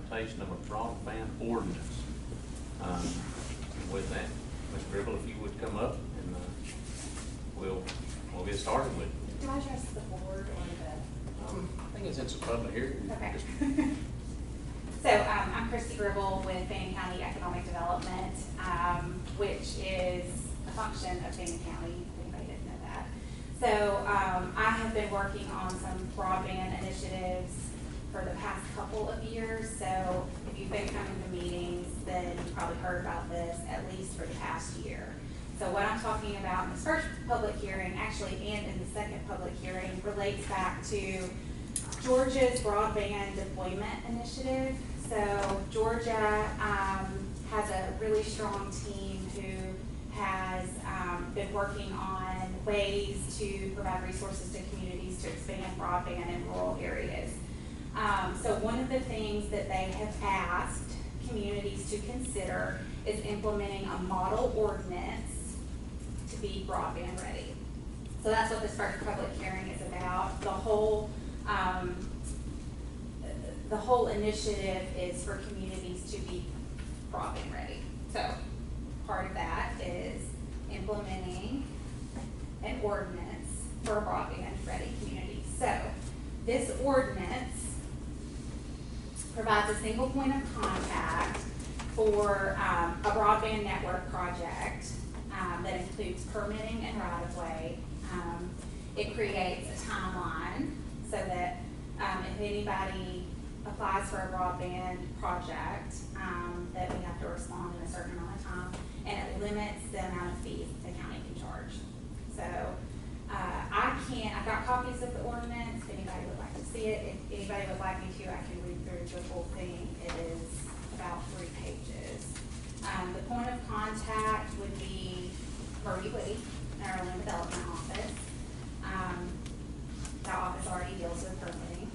implementation of a broadband ordinance. With that, Mr. Gribble, if you would come up and we'll get started with it. Do I address the board or I think it's a public hearing. Okay. So I'm Christy Gribble with Fannin County Economic Development, which is a function of Fannin County, if anybody didn't know that. So I have been working on some broadband initiatives for the past couple of years. So if you've been coming to meetings, then you've probably heard about this at least for the past year. So what I'm talking about in this first public hearing, actually, and in the second public hearing, relates back to Georgia's broadband deployment initiative. So Georgia has a really strong team who has been working on ways to provide resources to communities to expand broadband in rural areas. So one of the things that they have asked communities to consider is implementing a model ordinance to be broadband ready. So that's what this first public hearing is about. The whole initiative is for communities to be broadband ready. So part of that is implementing an ordinance for a broadband ready community. So this ordinance provides a single point of contact for a broadband network project that includes permitting and right-of-way. It creates a timeline so that if anybody applies for a broadband project, that we have to respond in a certain amount of time, and it limits the amount of fees the county can charge. So I've got copies of the ordinance if anybody would like to see it. If anybody would like me to, I can read through the whole thing. It is about 3 pages. The point of contact would be Murray Woody in our Land Development Office. That office already deals with permitting.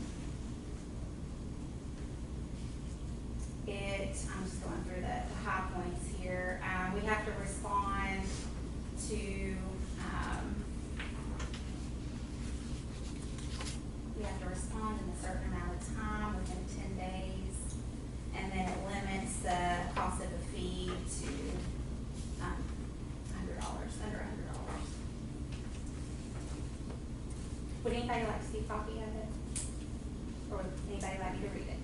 I'm just going through the high points here. We have to respond to in a certain amount of time, within 10 days, and then it limits the cost of the fee to $100, under $100. Would anybody like to see a copy of it? Or would anybody like me to read it?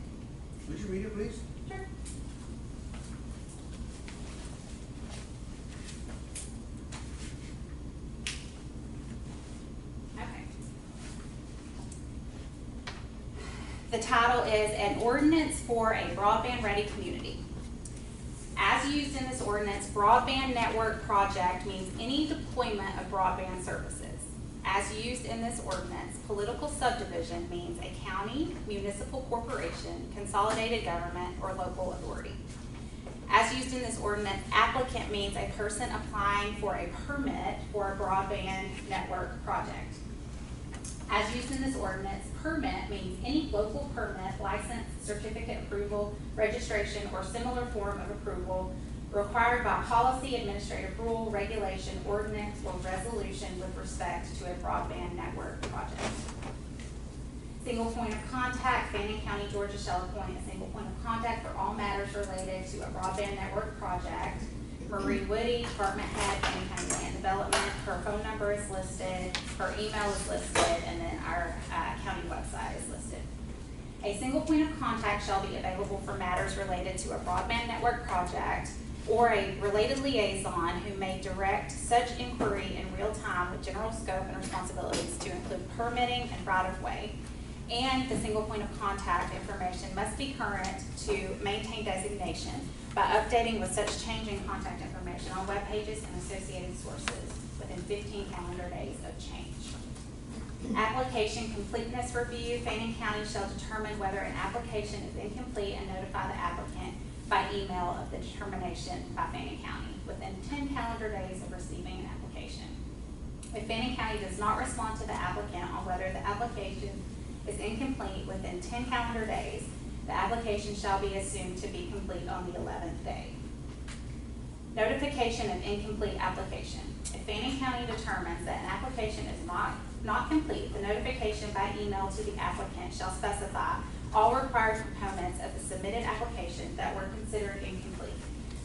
Would you read it, please? Sure. Okay. The title is An Ordinance for a Broadband Ready Community. As used in this ordinance, broadband network project means any deployment of broadband services. As used in this ordinance, political subdivision means a county, municipal corporation, consolidated government, or local authority. As used in this ordinance, applicant means a person applying for a permit for a broadband network project. As used in this ordinance, permit means any local permit, license, certificate approval, registration, or similar form of approval required by policy, administrative rule, regulation, ordinance, or resolution with respect to a broadband network project. Single point of contact, Fannin County, Georgia shall appoint a single point of contact for all matters related to a broadband network project. Marie Woody, department head, Fannin County Land Development. Her phone number is listed, her email is listed, and then our county website is listed. A single point of contact shall be available for matters related to a broadband network project, or a related liaison who may direct such inquiry in real time with general scope and responsibilities to include permitting and right-of-way. And the single point of contact information must be current to maintain designation by updating with such changing contact information on web pages and associated sources within 15 calendar days of change. Application completeness review. Fannin County shall determine whether an application is incomplete and notify the applicant by email of the determination by Fannin County within 10 calendar days of receiving an application. If Fannin County does not respond to the applicant on whether the application is incomplete within 10 calendar days, the application shall be assumed to be complete on the 11th day. Notification of incomplete application. If Fannin County determines that an application is not not complete, the notification by email to the applicant shall specify all required components of the submitted application that were considered incomplete.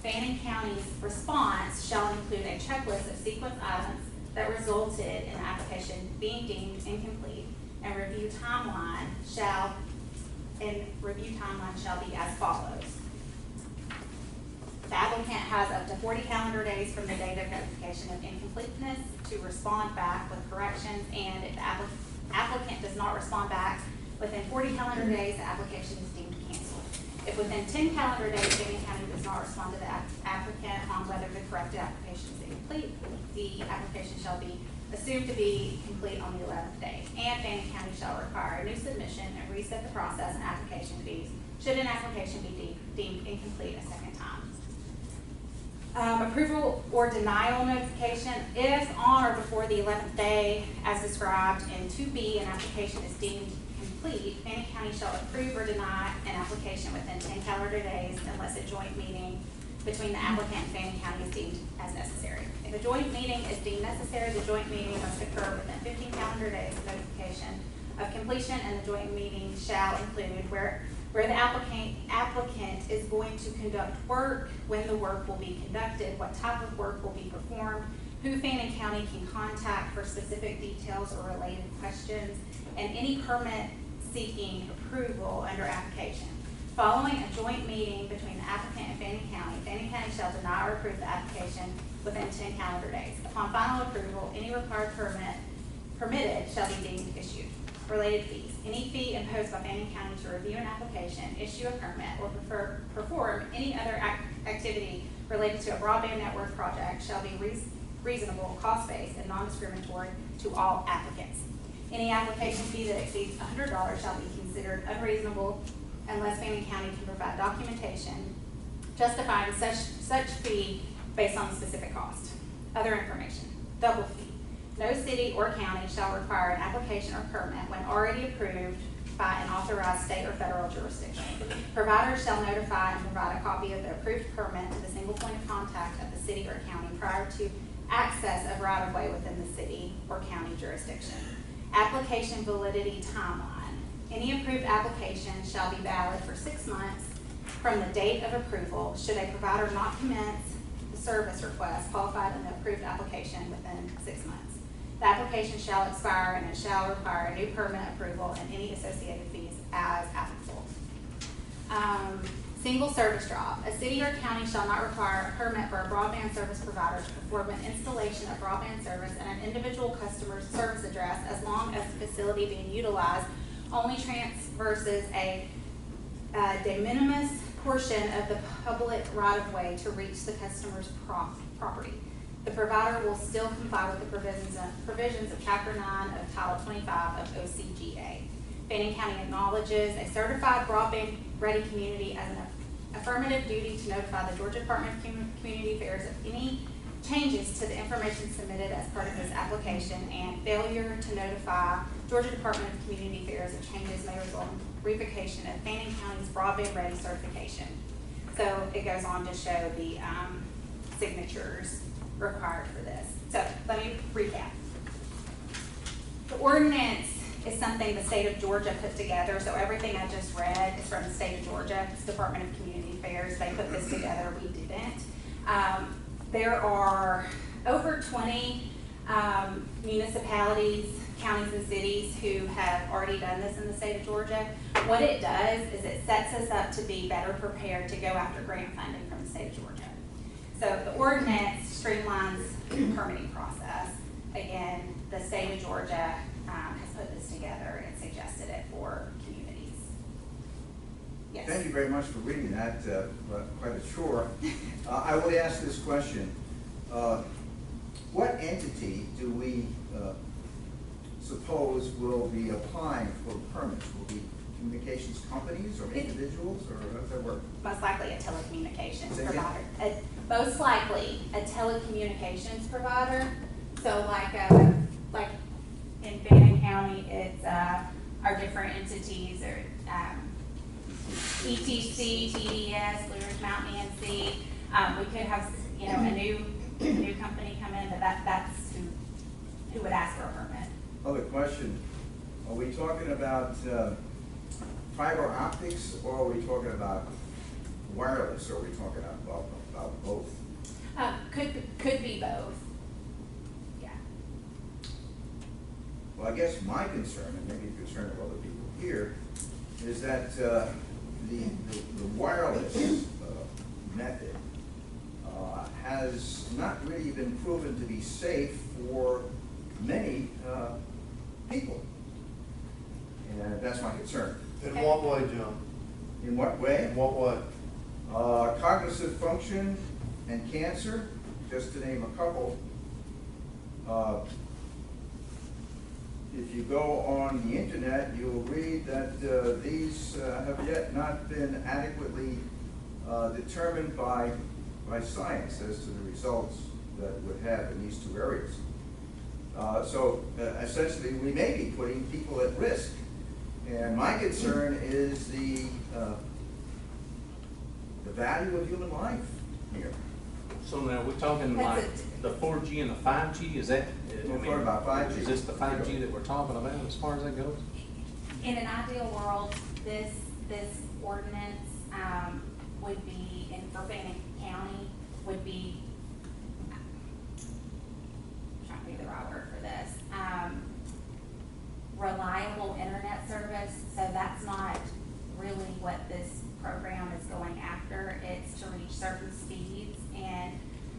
Fannin County's response shall include a checklist of sequence items that resulted in the application being deemed incomplete, and review timeline shall be as follows. The applicant has up to 40 calendar days from the date of notification of incompleteness to respond back with corrections, and if the applicant does not respond back within 40 calendar days, the application is deemed canceled. If within 10 calendar days, Fannin County does not respond to the applicant on whether the corrected application is incomplete, the application shall be assumed to be complete on the 11th day, and Fannin County shall require a new submission and reset the process and application fees should an application be deemed incomplete a second time. Approval or denial notification. If on or before the 11th day, as described in 2B, an application is deemed complete, Fannin County shall approve or deny an application within 10 calendar days unless a joint meeting between the applicant and Fannin County is deemed as necessary. If a joint meeting is deemed necessary, the joint meeting must occur within 15 calendar days of notification of completion, and the joint meeting shall include where the applicant is going to conduct work, when the work will be conducted, what type of work will be performed, who Fannin County can contact for specific details or related questions, and any permit seeking approval under application. Following a joint meeting between the applicant and Fannin County shall deny or approve the application within 10 calendar days. Upon final approval, any required permitted shall be deemed issued. Related fees. Any fee imposed by Fannin County to review an application, issue a permit, or perform any other activity related to a broadband network project shall be reasonable, cost-based, and non-discriminatory to all applicants. Any application fee that exceeds $100 shall be considered unreasonable unless Fannin County can provide documentation justifying such fee based on the specific cost. Other information. Double fee. No city or county shall require an application or permit when already approved by an authorized state or federal jurisdiction. Providers shall notify and provide a copy of the approved permit to the single point of contact of the city or county prior to access of right-of-way within the city or county jurisdiction. Application validity timeline. Any approved application shall be valid for 6 months from the date of approval should a provider not commence the service request qualified in the approved application within 6 months. The application shall expire and it shall require a new permit approval and any associated fees as applicable. Single service job. A city or county shall not require a permit for a broadband service provider to perform an installation of broadband service at an individual customer's service address as long as the facility being utilized only traverses a de minimis portion of the public right-of-way to reach the customer's property. The provider will still comply with the provisions of Chapter 9 of Title 25 of OCGA. Fannin County acknowledges a certified broadband-ready community as an affirmative duty to notify the Georgia Department of Community Affairs of any changes to the information submitted as part of this application, and failure to notify Georgia Department of Community Affairs of changes may result in revocation of Fannin County's broadband-ready certification. So it goes on to show the signatures required for this. So let me recap. The ordinance is something the state of Georgia put together. So everything I just read is from the state of Georgia. It's Department of Community Affairs. They put this together. We didn't. There are over 20 municipalities, counties, and cities who have already done this in the state of Georgia. What it does is it sets us up to be better prepared to go after grant funding from the state of Georgia. So the ordinance streamlines the permitting process. Again, the state of Georgia has put this together and suggested it for communities. Yes. Thank you very much for reading that, quite a chore. I will ask this question. What entity do we suppose will be applying for permits? Will be communications companies or individuals, or how does that work? Most likely a telecommunications provider. Most likely a telecommunications provider. So like in Fannin County, it's our different entities or ETC, TDS, Blue Ridge Mountain ENC. We could have a new company come in, but that's who would ask for a permit. Other question, are we talking about fiber optics, or are we talking about wireless, or are we talking about both? Could be both. Yeah. Well, I guess my concern, and maybe the concern of other people here, is that the wireless method has not really been proven to be safe for many people. And that's my concern. In what way, John? In what way? In what way? Cognitive function and cancer, just to name a couple. If you go on the internet, you'll read that these have yet not been adequately determined by science as to the results that would have in these two areas. So essentially, we may be putting people at risk. And my concern is the value of human life here. So now we're talking That's like it. the 4G and the 5G, is that? We're talking about 5G. Is this the 5G that we're talking about as far as that goes? In an ideal world, this ordinance would be, and for Fannin County, would be, I'm trying to think of the right word for this, reliable internet service. So that's not really what this program is going after. It's to reach certain speeds, and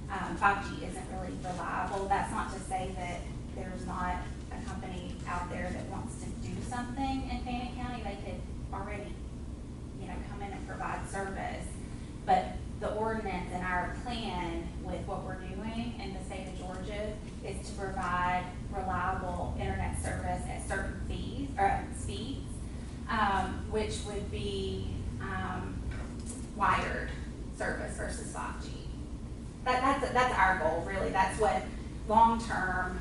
5G isn't really reliable. That's not to say that there's not a company out there that wants to do something in Fannin County. They could already, come in and provide service. But the ordinance and our plan with what we're doing in the state of Georgia is to provide reliable internet service at certain speeds, which would be wired service versus 5G. That's our goal, really. That's what long-term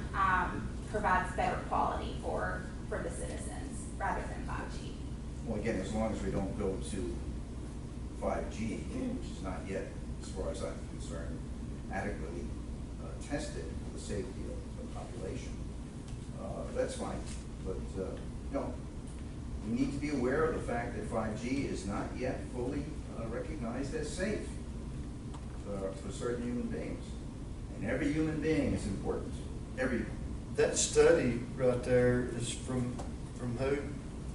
provides better quality for the citizens rather than 5G. Well, again, as long as we don't go to 5G, which is not yet, as far as I'm concerned, adequately tested for the safety of the population, that's fine. But no, we need to be aware of the fact that 5G is not yet fully recognized as safe for certain human beings. And every human being is important. Everyone. That study right there is from who?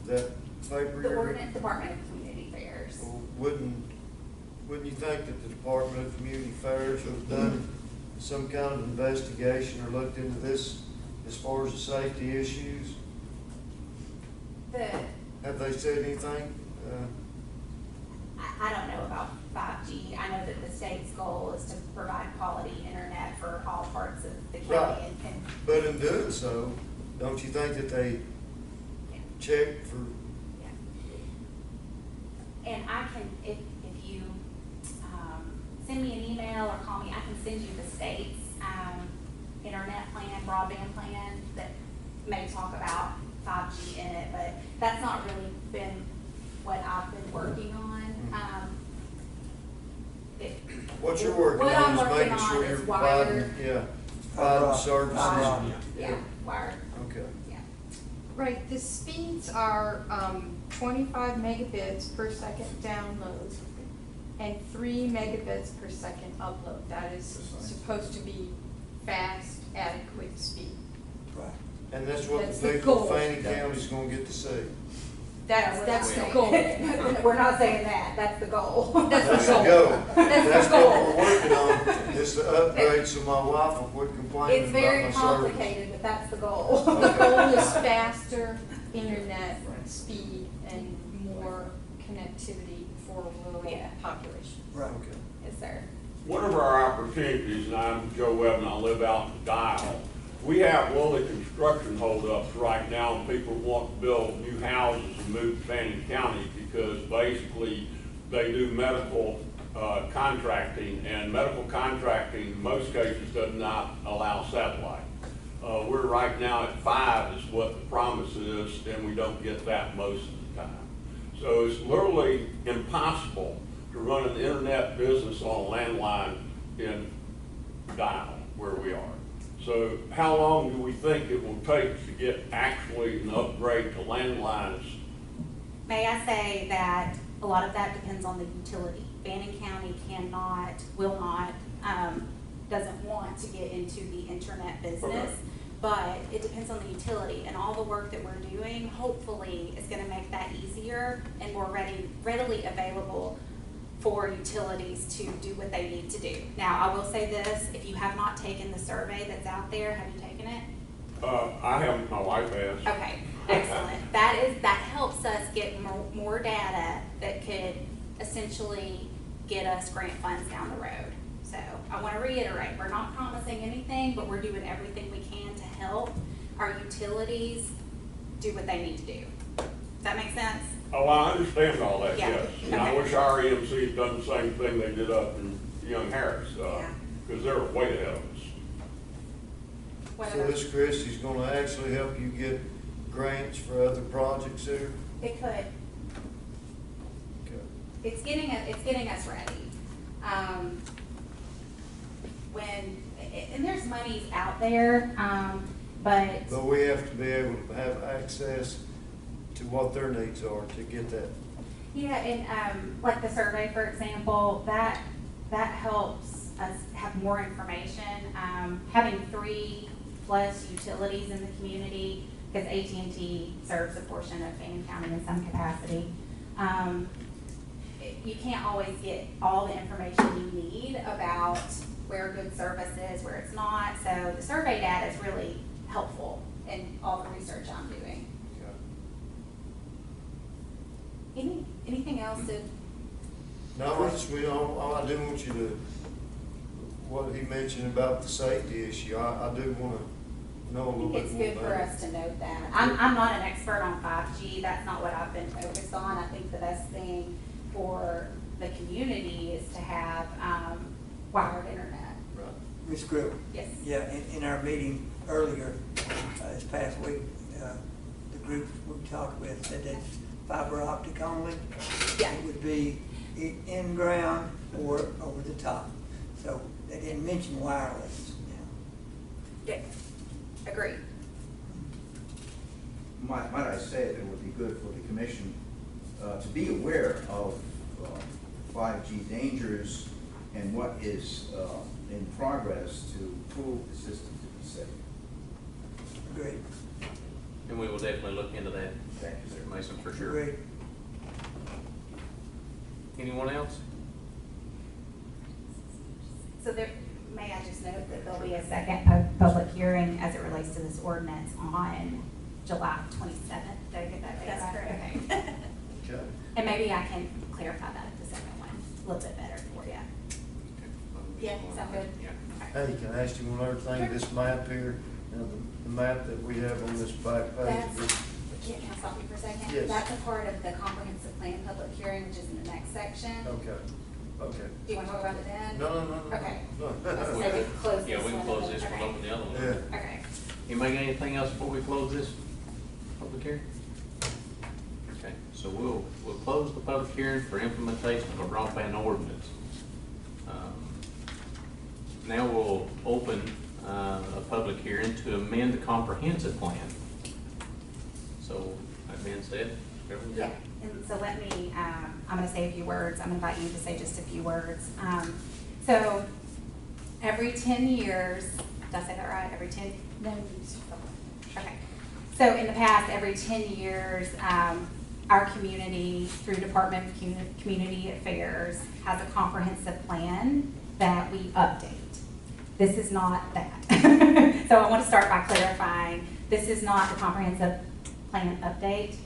That paper? The Ordinance Department of Community Affairs. Well, wouldn't you think that the Department of Community Affairs would have done some kind of investigation or looked into this as far as the safety issues? Have they said anything? I don't know about 5G. I know that the state's goal is to provide quality internet for all parts of the county. Right. And But in doing so, don't you think that they yeah. check for? Yeah. And I can, if you send me an email or call me, I can send you the state's internet plan, broadband plan that may talk about 5G in it, but that's not really been what I've been working on. What you're working what on I'm is working making sure on you're is providing, wired. providing services. Yeah, wired, Okay. yeah. Right, the speeds are 25 megabits per second download and 3 megabits per second upload. That is supposed to be fast, adequate speed. Right. And that's what That's the the people of goal. Fannin County's gonna get to see. That's the goal. We're not saying that, that's the goal. That's the goal. That's the what goal. we're working on, is to upgrade so my wife will quit complaining It's about very my service. complicated, but that's the goal. The goal is faster internet speed and more connectivity for rural Yeah. populations. Right. Okay. Yes, sir. One of our opportunities, and I'm Joe Webb and I live out in Dial, we have one of the construction holdups right now, and people want to build new houses and move to Fannin County because basically they do medical contracting, and medical contracting in most cases does not allow satellite. We're right now at 5 is what the promise is, and we don't get that most of the time. So it's literally impossible to run an internet business on a landline in Dial where we are. So how long do we think it will take to get actually an upgrade to landlines? May I say that a lot of that depends on the utility. Fannin County cannot, will not, doesn't want to get into the internet business. Okay. But it depends on the utility, and all the work that we're doing, hopefully, is gonna make that easier and more readily available for utilities to do what they need to do. Now, I will say this, if you have not taken the survey that's out there, have you taken it? I haven't, my wife has. Okay, excellent. That helps us get more data that could essentially get us grant funds down the road. So I want to reiterate, we're not promising anything, but we're doing everything we can to help our utilities do what they need to do. Does that make sense? Oh, I understand all that, Yeah. yes. And I Okay. wish our EMC had done the same thing they did up in Young Harris, Yeah. because they're way ahead of us. What So other- this Christie's gonna actually help you get grants for other projects here? It could. Okay. It's getting us ready. And there's monies out there, but But we have to be able to have access to what their needs are to get that. yeah, and like the survey, for example, that helps us have more information. Having 3+ utilities in the community, because AT&T serves a portion of Fannin County in some capacity. You can't always get all the information you need about where good service is, where it's not. So the survey data is really helpful in all the research I'm doing. Anything else to? No, I do want you to, what he mentioned about the safety issue, I do wanna know a I little think it's bit more good for about it. us to note that. I'm not an expert on 5G, that's not what I've been focused on. I think the best thing for the community is to have, wired internet. Right. Ms. Gribble? Yes. Yeah, in our meeting earlier, this past week, the group we talked with said it's fiber optic only. Yeah. It would be in ground or over the top. So they didn't mention wireless. Yeah. Agreed. Might I say that it would be good for the commission to be aware of 5G dangers and what is in progress to prove the system to be safe. Agreed. And we will definitely look into that, Thank you, sir. Mr. Mason, for sure. Agreed. Anyone else? So may I just note that there'll be a second public hearing as it relates to this ordinance on July 27th. Did I get that date right? That's correct. Okay. Okay. And maybe I can clarify that at the second one a little bit better for you. Yeah, sound good? Yeah. Hey, can I ask you one other thing? Sure. This map here, now the map that we have on this back page. That's, can I stop you for a second? Yes. That's a part of the comprehensive plan public hearing, which is in the next section. Okay, okay. Do you want to talk about it then? No. Okay. No. So we can close this Yeah, we can one close and this then- one, okay. open the other one. Yeah. Okay. Anybody got anything else before we close this public hearing? Okay, so we'll close the public hearing for implementation of a broadband ordinance. Now we'll open a public hearing to amend the comprehensive plan. So, that being said, everyone Yeah, good? and so let me, I'm gonna say a few words, I'm gonna invite you to say just a few words. So, every 10 years, did I say that right, every 10? No, Okay, so in the past, every 10 years, our community, through Department of Community Affairs, has a comprehensive plan that we update. This is not that. So I want to start by clarifying, this is not the comprehensive plan update.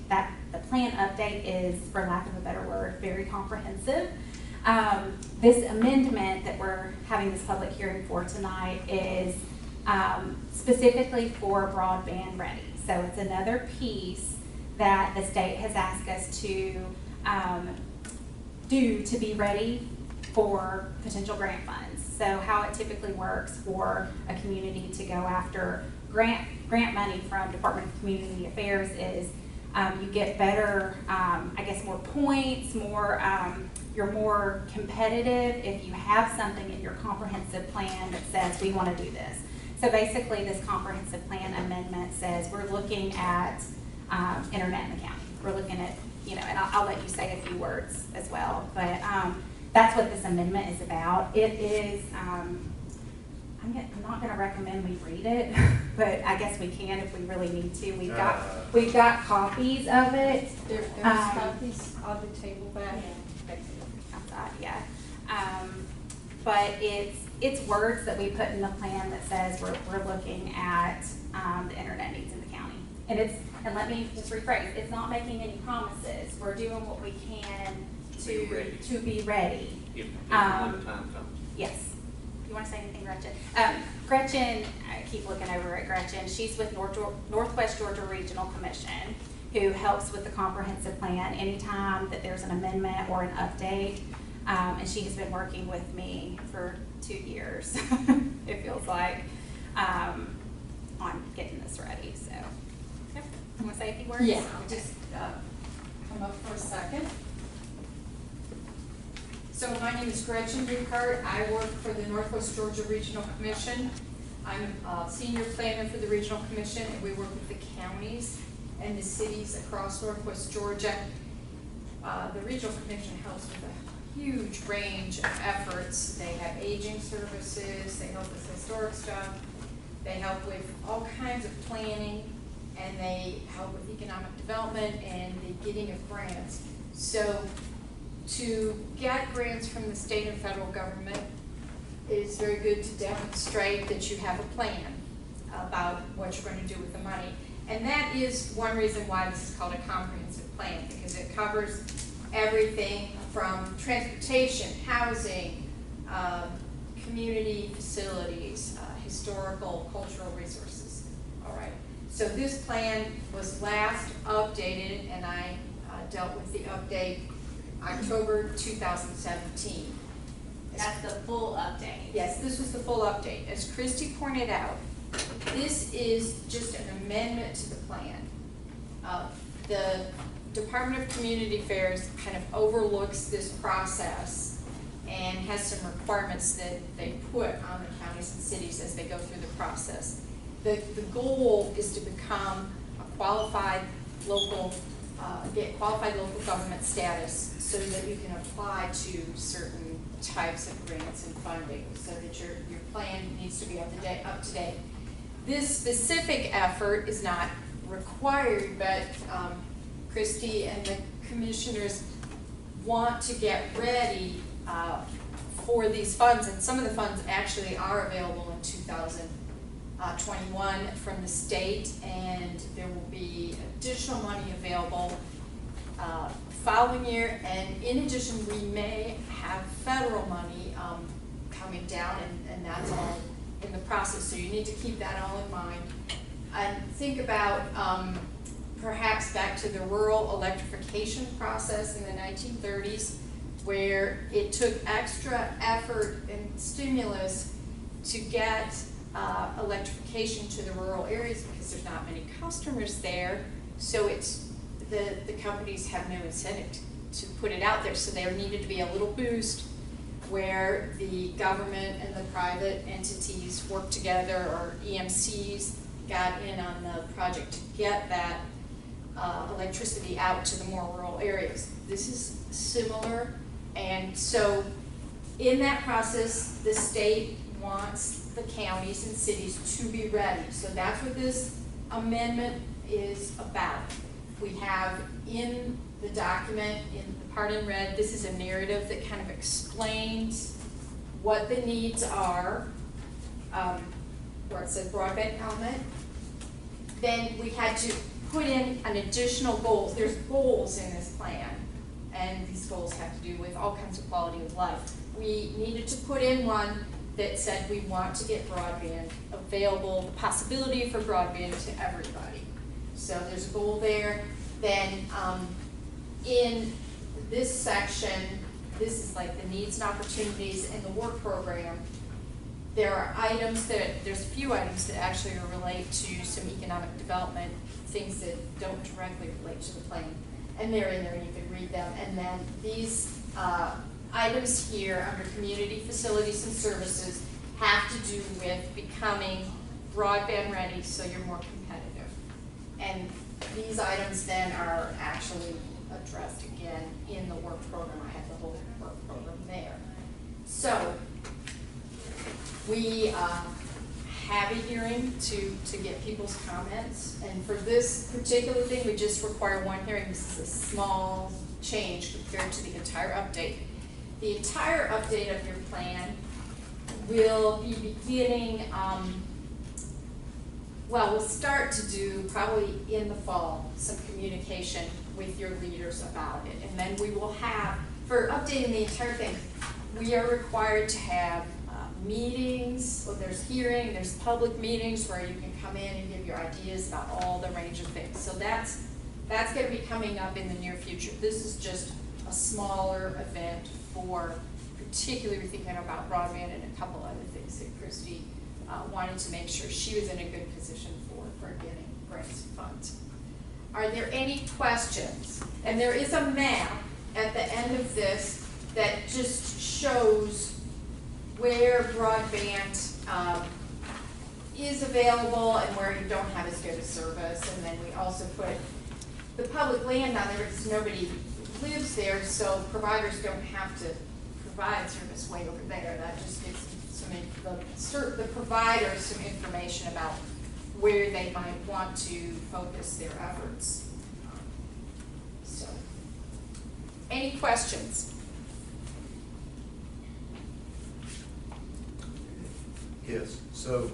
The plan update is, for lack of a better word, very comprehensive. This amendment that we're having this public hearing for tonight is specifically for broadband ready. So it's another piece that the state has asked us to do to be ready for potential grant funds. So how it typically works for a community to go after grant money from Department of Community Affairs is you get better, I guess, more points, you're more competitive if you have something in your comprehensive plan that says we want to do this. So basically, this comprehensive plan amendment says we're looking at internet in the county. We're looking at, you know, and I'll let you say a few words as well, but that's what this amendment is about. It is, I'm not gonna recommend we read it, but I guess we can if we really need to. We've got copies of it. There's copies on the table back. Outside, yeah. But it's words that we put in the plan that says we're looking at the internet needs in the county. And let me just rephrase, it's not making any promises. We're doing what we can to be ready. If when the time comes. Yes. You want to say anything, Gretchen? Gretchen, I keep looking over at Gretchen. She's with Northwest Georgia Regional Commission, who helps with the comprehensive plan anytime that there's an amendment or an update. And she has been working with me for 2 years, it feels like, on getting this ready. So, yep. You want to say a few words? Yeah, Okay. just come up for a second. So my name is Gretchen Buchart. I work for the Northwest Georgia Regional Commission. I'm a senior planner for the Regional Commission, and we work with the counties and the cities across Northwest Georgia. The Regional Commission helps with a huge range of efforts. They have aging services, they help with historic stuff, they help with all kinds of planning, and they help with economic development and the getting of grants. So to get grants from the state and federal government, it is very good to demonstrate that you have a plan about what you're going to do with the money. And that is one reason why this is called a comprehensive plan, because it covers everything from transportation, housing, community facilities, historical, cultural resources. All right. So this plan was last updated, and I dealt with the update October 2017. That's the full update. Yes, this was the full update. As Christy pointed out, this is just an amendment to the plan. The Department of Community Affairs kind of overlooks this process and has some requirements that they put on the counties and cities as they go through the process. The goal is to become a qualified local, get qualified local government status so that you can apply to certain types of grants and funding, so that your plan needs to be up to date. This specific effort is not required, but Christy and the commissioners want to get ready for these funds, and some of the funds actually are available in 2021 from the state, and there will be additional money available following year, and in addition we may have federal money coming down, and that's all in the process, so you need to keep that all in mind. And think about perhaps back to the rural electrification process in the 1930s, where it took extra effort and stimulus to get electrification to the rural areas because there's not many customers there, so it's the companies have no incentive to put it out there, so there needed to be a little boost where the government and the private entities worked together, or EMCs got in on the project to get that electricity out to the more rural areas. This is similar, and so in that process, the state wants the counties and cities to be ready. So that's what this amendment is about. We have in the document, in the part in red, this is a narrative that kind of explains what the needs are, where it says broadband element. Then we had to put in an additional goals. There's goals in this plan, and these goals have to do with all kinds of quality of life. We needed to put in one that said we want to get broadband available, the possibility for broadband to everybody. So there's a goal there. Then in this section, this is like the needs and opportunities in the work program. There are items there's a few items that actually relate to some economic development, things that don't directly relate to the plan. And they're in there, you can read them. And then these items here under community facilities and services have to do with becoming broadband ready, so you're more competitive. And these items then are actually addressed again in the work program. I have the whole work program there. So, we have a hearing to get people's comments. And for this particular thing, we just require one hearing. This is a small change compared to the entire update. The entire update of your plan will be beginning, well, we'll start to do probably in the fall some communication with your leaders about it. And then we will have, for updating the entire thing, we are required to have meetings, well, there's hearing, there's public meetings where you can come in and give your ideas about all the range of things. So that's gonna be coming up in the near future. This is just a smaller event for particularly thinking about broadband and a couple other things that Christy wanted to make sure she was in a good position for getting grants and funds. Are there any questions? And there is a map at the end of this that just shows where broadband is available and where you don't have as good a service. And then we also put the public land down there because nobody lives there, so providers don't have to provide service way over there. That just gives the providers some information about where they might want to focus their efforts. So, any questions? Yes, so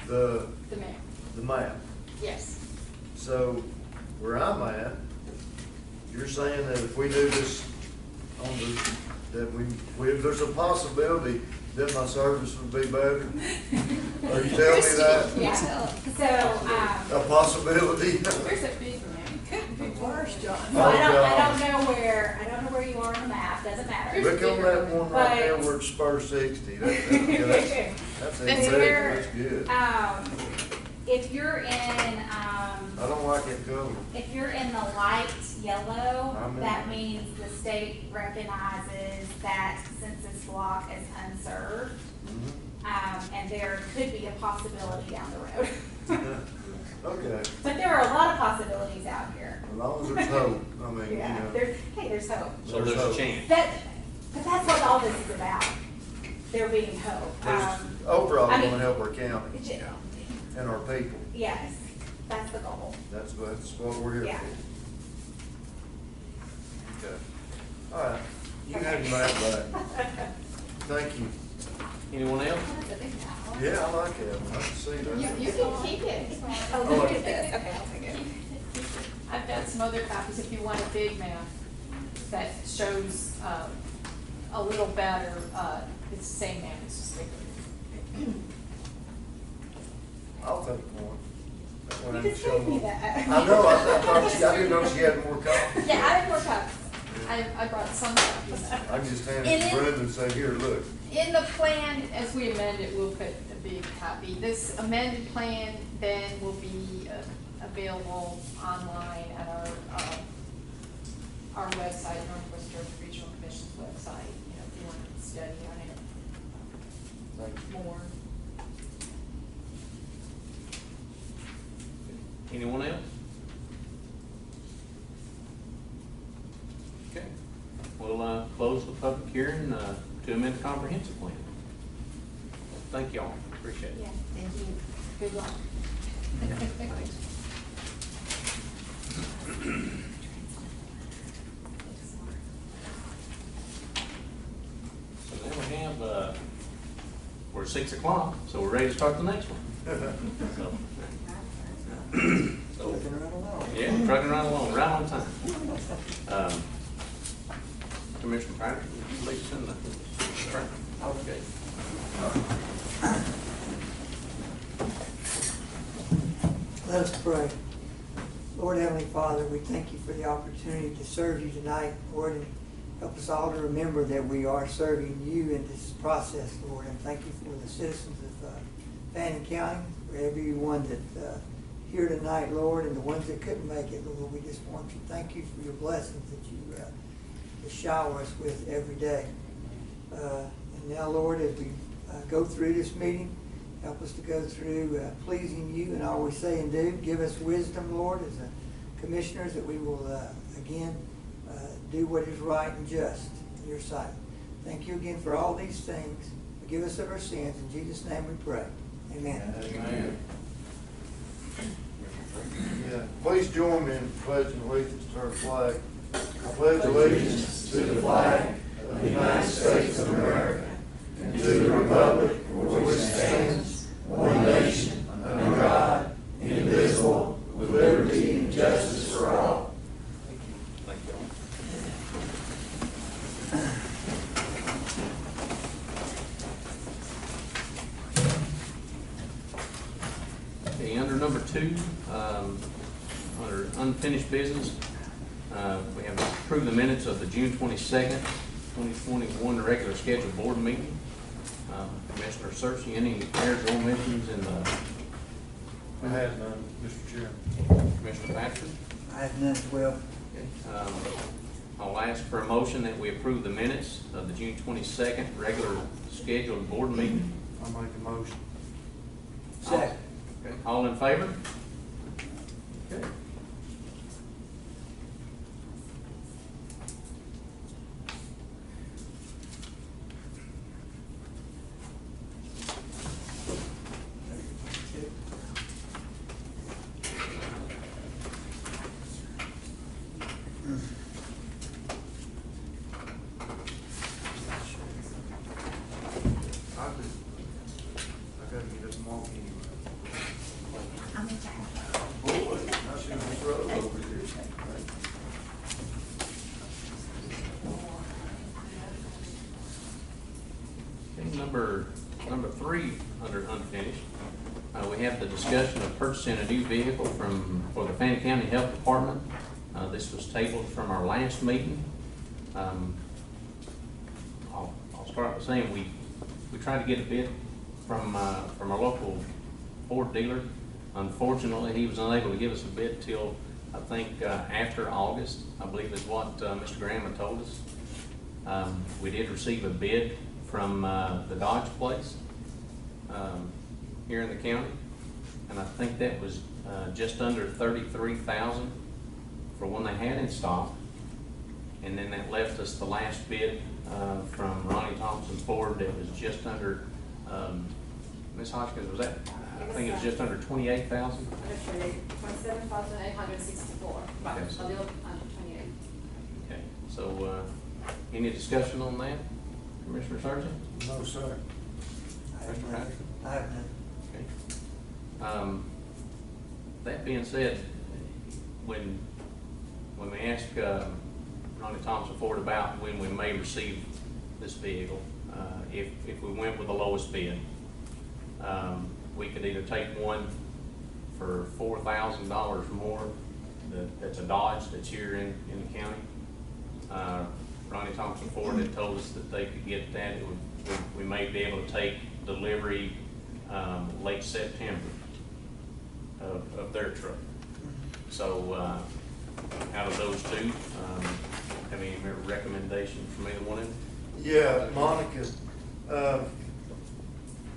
the The map, map, yes. so where I'm at, you're saying that if we do this on that if there's a possibility that my service would be better? Are you telling me that? Yeah, so, A possibility? There's a big map. Could be worse, John. so I don't know where you are on the map, doesn't matter. Look on that one right there But- where it's spur 60, that's even That's better, where, that's good. if you're in, I don't like it color. if you're in the light yellow, I'm in that it. means the state recognizes that census block as unserved. And there could be a possibility down the road. Okay, But there are a lot of possibilities out here. as long as there's hope, I mean, you Yeah, know. there's hope. So there's a hope. chance. But that's what all this is about, there being hope. There's overall I mean- gonna help our county J- and our people. Yes, that's the goal. That's what we're here Yeah. for. Okay. All right, you have your map back. Thank you. Anyone else? Yeah, I like it, I can see that. You can keep it. Oh, look look at at this, okay, I'll take it. I've got some other copies if you want a big map that shows a little better, it's the same map, it's just bigger. I'll take one. That way I You can just show gave me them. that. I know, I didn't know she had more copies. Yeah, I have more copies. I brought some copies. I can just hand it And to it- Brenda and say, here, look. In the plan, as we amend it, we'll put a big copy. This amended plan then will be available online at our website, Northwest Georgia Regional Commission's website, if you want to study on it more. Anyone else? Okay, we'll, close the public hearing, to amend the comprehensive plan. Thank y'all, appreciate it. Yeah, thank you. Good luck. So then we have, we're at 6 o'clock, so we're ready to start the next one. So, Looking right along. yeah, trucking right along, right on time. Commissioner Patrick, please send the, okay. Let us pray. Lord Heavenly Father, we thank you for the opportunity to serve you tonight, Lord, and help us all to remember that we are serving you in this process, Lord, and thank you for the citizens of Fannin County, for everyone that here tonight, Lord, and the ones that couldn't make it, Lord. We just want to thank you for your blessings that you shower us with every day. And now, Lord, as we go through this meeting, Help us to go through pleasing you in all we say and do. Give us wisdom, Lord, as commissioners, that we will, again, do what is right and just in your sight. Thank you again for all these things. Forgive us of our sins. In Jesus' name we pray. Amen. Amen. Yeah, please join me in pledging allegiance to our flag. I pledge allegiance to the flag of the United States of America and to the republic for which it stands, one nation, under God, indivisible, with liberty and justice for all. Thank you. Okay, under number 2, under unfinished business, we have approved the minutes of the June 22nd, 2021 regular scheduled board meeting. Commissioner Searcy, any errors or omissions in the? I have none, Mr. Chairman. Commissioner Patrick? I have none as well. Okay. I'll ask for a motion that we approve the minutes of the June 22nd regular scheduled board meeting. I'll make a motion. Second. Okay. All in favor? Okay. I gotta get this mark anyway. I'll make that. Boy, I should have thrown it over here. Okay, number 3 under unfinished, we have the discussion of purchasing a new vehicle for the Fannin County Health Department. This was tabled from our last meeting. I'll start by saying we tried to get a bid from our local Ford dealer. Unfortunately, he was unable to give us a bid till, I think, after August, I believe is what Mr. Graham had told us. We did receive a bid from the Dodge place here in the county, and I think that was just under $33,000 for one they had in stock. And then that left us the last bid from Ronnie Thompson Ford that was just under, Ms. Hodgkins, was that? I think it was just under $28,000. 27,864, right, Okay. a little under 28. Okay, so any discussion on that, Commissioner Sargent? No, sir. I have Mr. none. Patrick? I have none. Okay. That being said, when we ask Ronnie Thompson Ford about when we may receive this vehicle, if we went with the lowest bid, we could either take one for $4,000 more, that's a Dodge that's here in the county. Ronnie Thompson Ford had told us that they could get that. We may be able to take delivery late September of their truck. So out of those two, have any recommendations from either one of them? Yeah, Monica,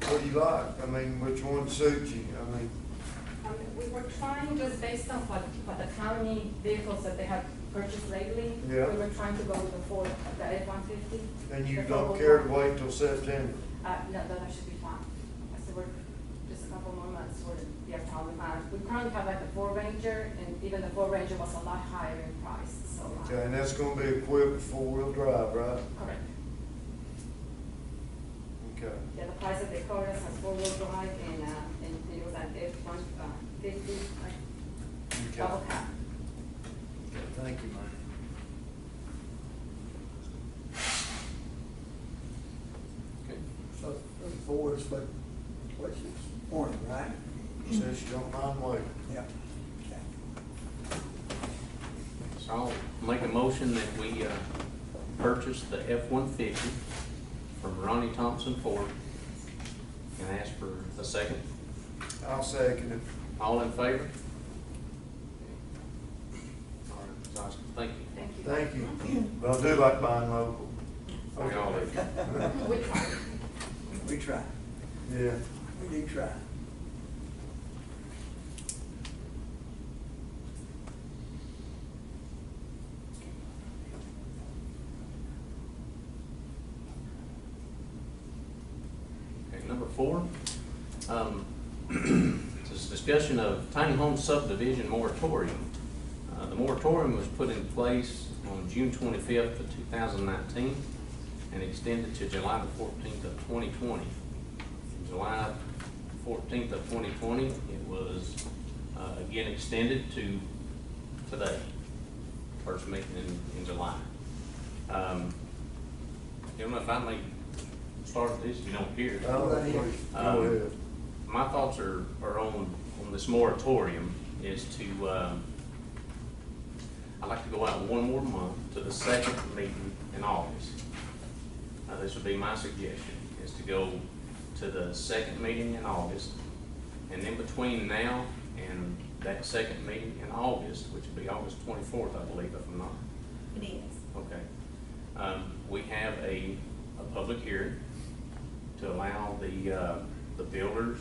what do you like? I mean, which one suits you? I mean, We were trying, just based on what the county vehicles that they have purchased lately. Yeah. We were trying to go with the Ford, the F-150. and you the don't Ford care to one. wait till September? No, that should be fine. I said we're just a couple more months would be a problem. We currently have like the Ford Ranger, and even the Ford Ranger was a lot higher in price, so. Okay, and that's gonna be equipped with four-wheel drive, right? Correct. Okay. Yeah, the price that they quoted us has four-wheel drive, and it was at F-150, like, Okay. double cab. Thank you, man. Okay. So, Ford's, but what's this morning, right? Says you don't mind waiting. Yep. Okay. So I'll make a motion that we purchase the F-150 from Ronnie Thompson Ford and ask for a second. I'll second it. All in favor? All right, Ms. Oscar, thank you. Thank you. Thank you. But I do like buying local. We all do. We tried. We try. Yeah. We do try. Okay, number 4, this is discussion of tiny home subdivision moratorium. The moratorium was put in place on June 25th of 2019 and extended to July the 14th of 2020. July 14th of 2020, it was again extended to today, first meeting in July. I don't know if I may start this, if you don't care. Go ahead. My thoughts are on this moratorium is to, I'd like to go out one more month to the second meeting in August. This would be my suggestion, is to go to the second meeting in August, and in between now and that second meeting in August, which would be August 24th, I believe, if I'm not. It is. Okay. We have a public hearing to allow the builders,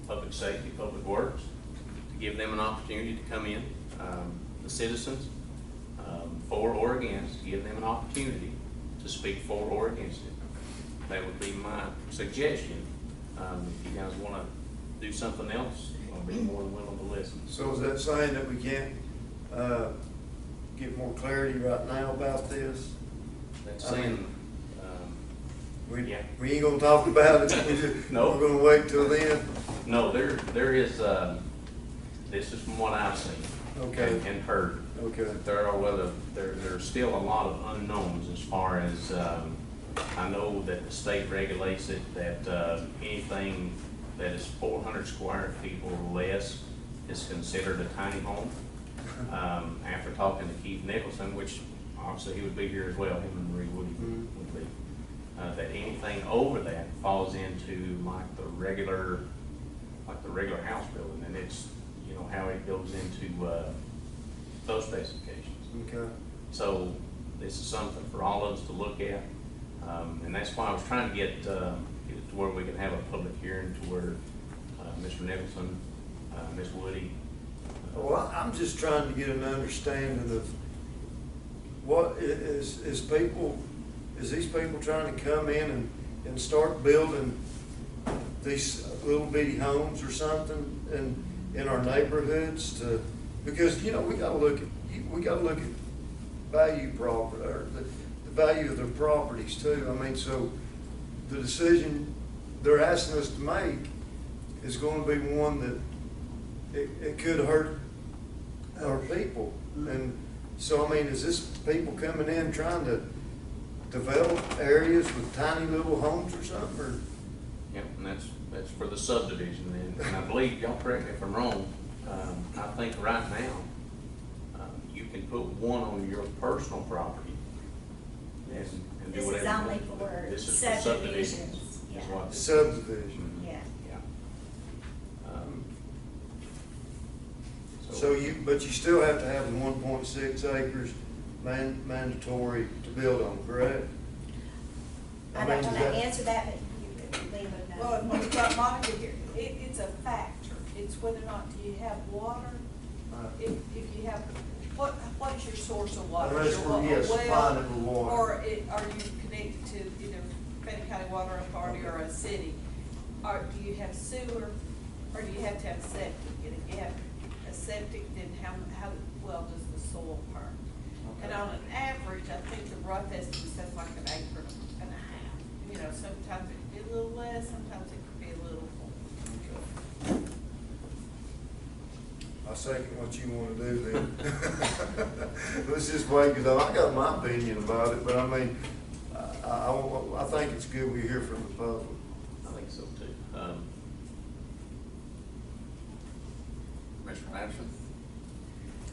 public safety, public works, to give them an opportunity to come in, the citizens, for or against, give them an opportunity to speak for or against it. That would be my suggestion. If you guys want to do something else, I'll be more than willing to listen. So is that saying that we can't, get more clarity right now about this? That's I mean, saying, yeah. We ain't gonna talk about it, No. We're gonna wait till then? No, there is, this is from what I've seen. Okay. And heard. Okay. There's still a lot of unknowns as far as, I know that the state regulates it, that anything that is 400 square feet or less is considered a tiny home. After talking to Keith Nicholson, which obviously he would be here as well, him and Marie would be, that anything over that falls into like the regular house building, and it's, you know, how it goes into those specifications. Okay. So this is something for all of us to look at, and that's why I was trying to get it to where we can have a public hearing to where Mr. Nicholson, Ms. Woody. Well, I'm just trying to get an understanding of what is these people trying to come in and start building these little bitty homes or something in our neighborhoods because, you know, we gotta look at value property, or the value of their properties too. I mean, so the decision they're asking us to make is gonna be one that it could hurt our people. And so, I mean, is this people coming in trying to develop areas with tiny little homes or something, or? Yeah, and that's for the subdivision, and I believe, y'all correct me if I'm wrong, I think right now, you can put one on your personal property and do This whatever. is only for This is for subdivisions. subdivisions, yeah. is what this is. Subdivision. Yeah. Yeah. So but you still have to have the 1.6 acres mandatory to build on, correct? I don't want to answer that, but you could leave it enough. Well, when you've got Monica here, it's a factor. It's whether or not do you have water? If you have, what is your source of water? Unless Is your we're, wa- yes, well, potable water. Or are you connected to either Fannin County Water Authority or a city? Or do you have sewer, or do you have to have septic? And if you have a septic, then how well does the soil perk? And on an average, I think the rough estimate says like an acre and a half. You know, sometimes it could be a little less, sometimes it could be a little more. Okay. I second what you want to do then. Let's just wait, because I got my opinion about it, but I mean, I think it's good we hear from the public. I think so too. Mr. Patterson?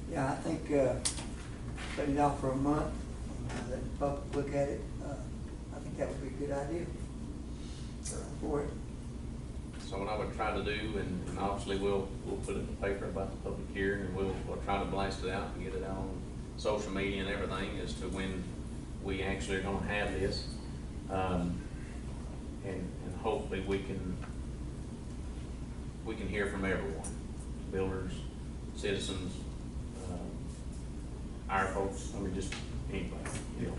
Yeah, I think, putting it off for a month, let the public look at it, I think that would be a good idea for it. So what I would try to do, and obviously we'll put it in the paper about the public hearing, and we'll try to blast it out and get it out on social media and everything as to when we actually are gonna have this. And hopefully we can we can hear from everyone, builders, citizens, our folks, I mean, just anybody, you know.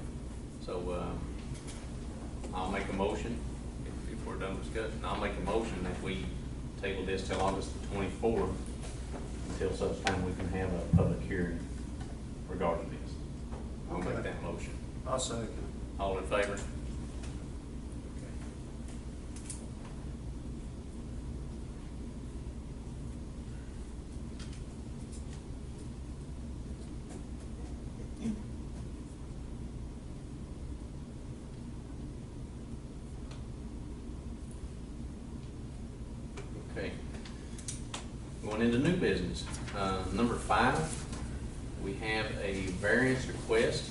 So, I'll make a motion, if we're done discussing, I'll make a motion that we table this till August the 24th, until such time we can have a public hearing regarding this. I'll make Okay. that motion. I'll second. All in favor? Okay. Going into new business. Number 5, we have a variance request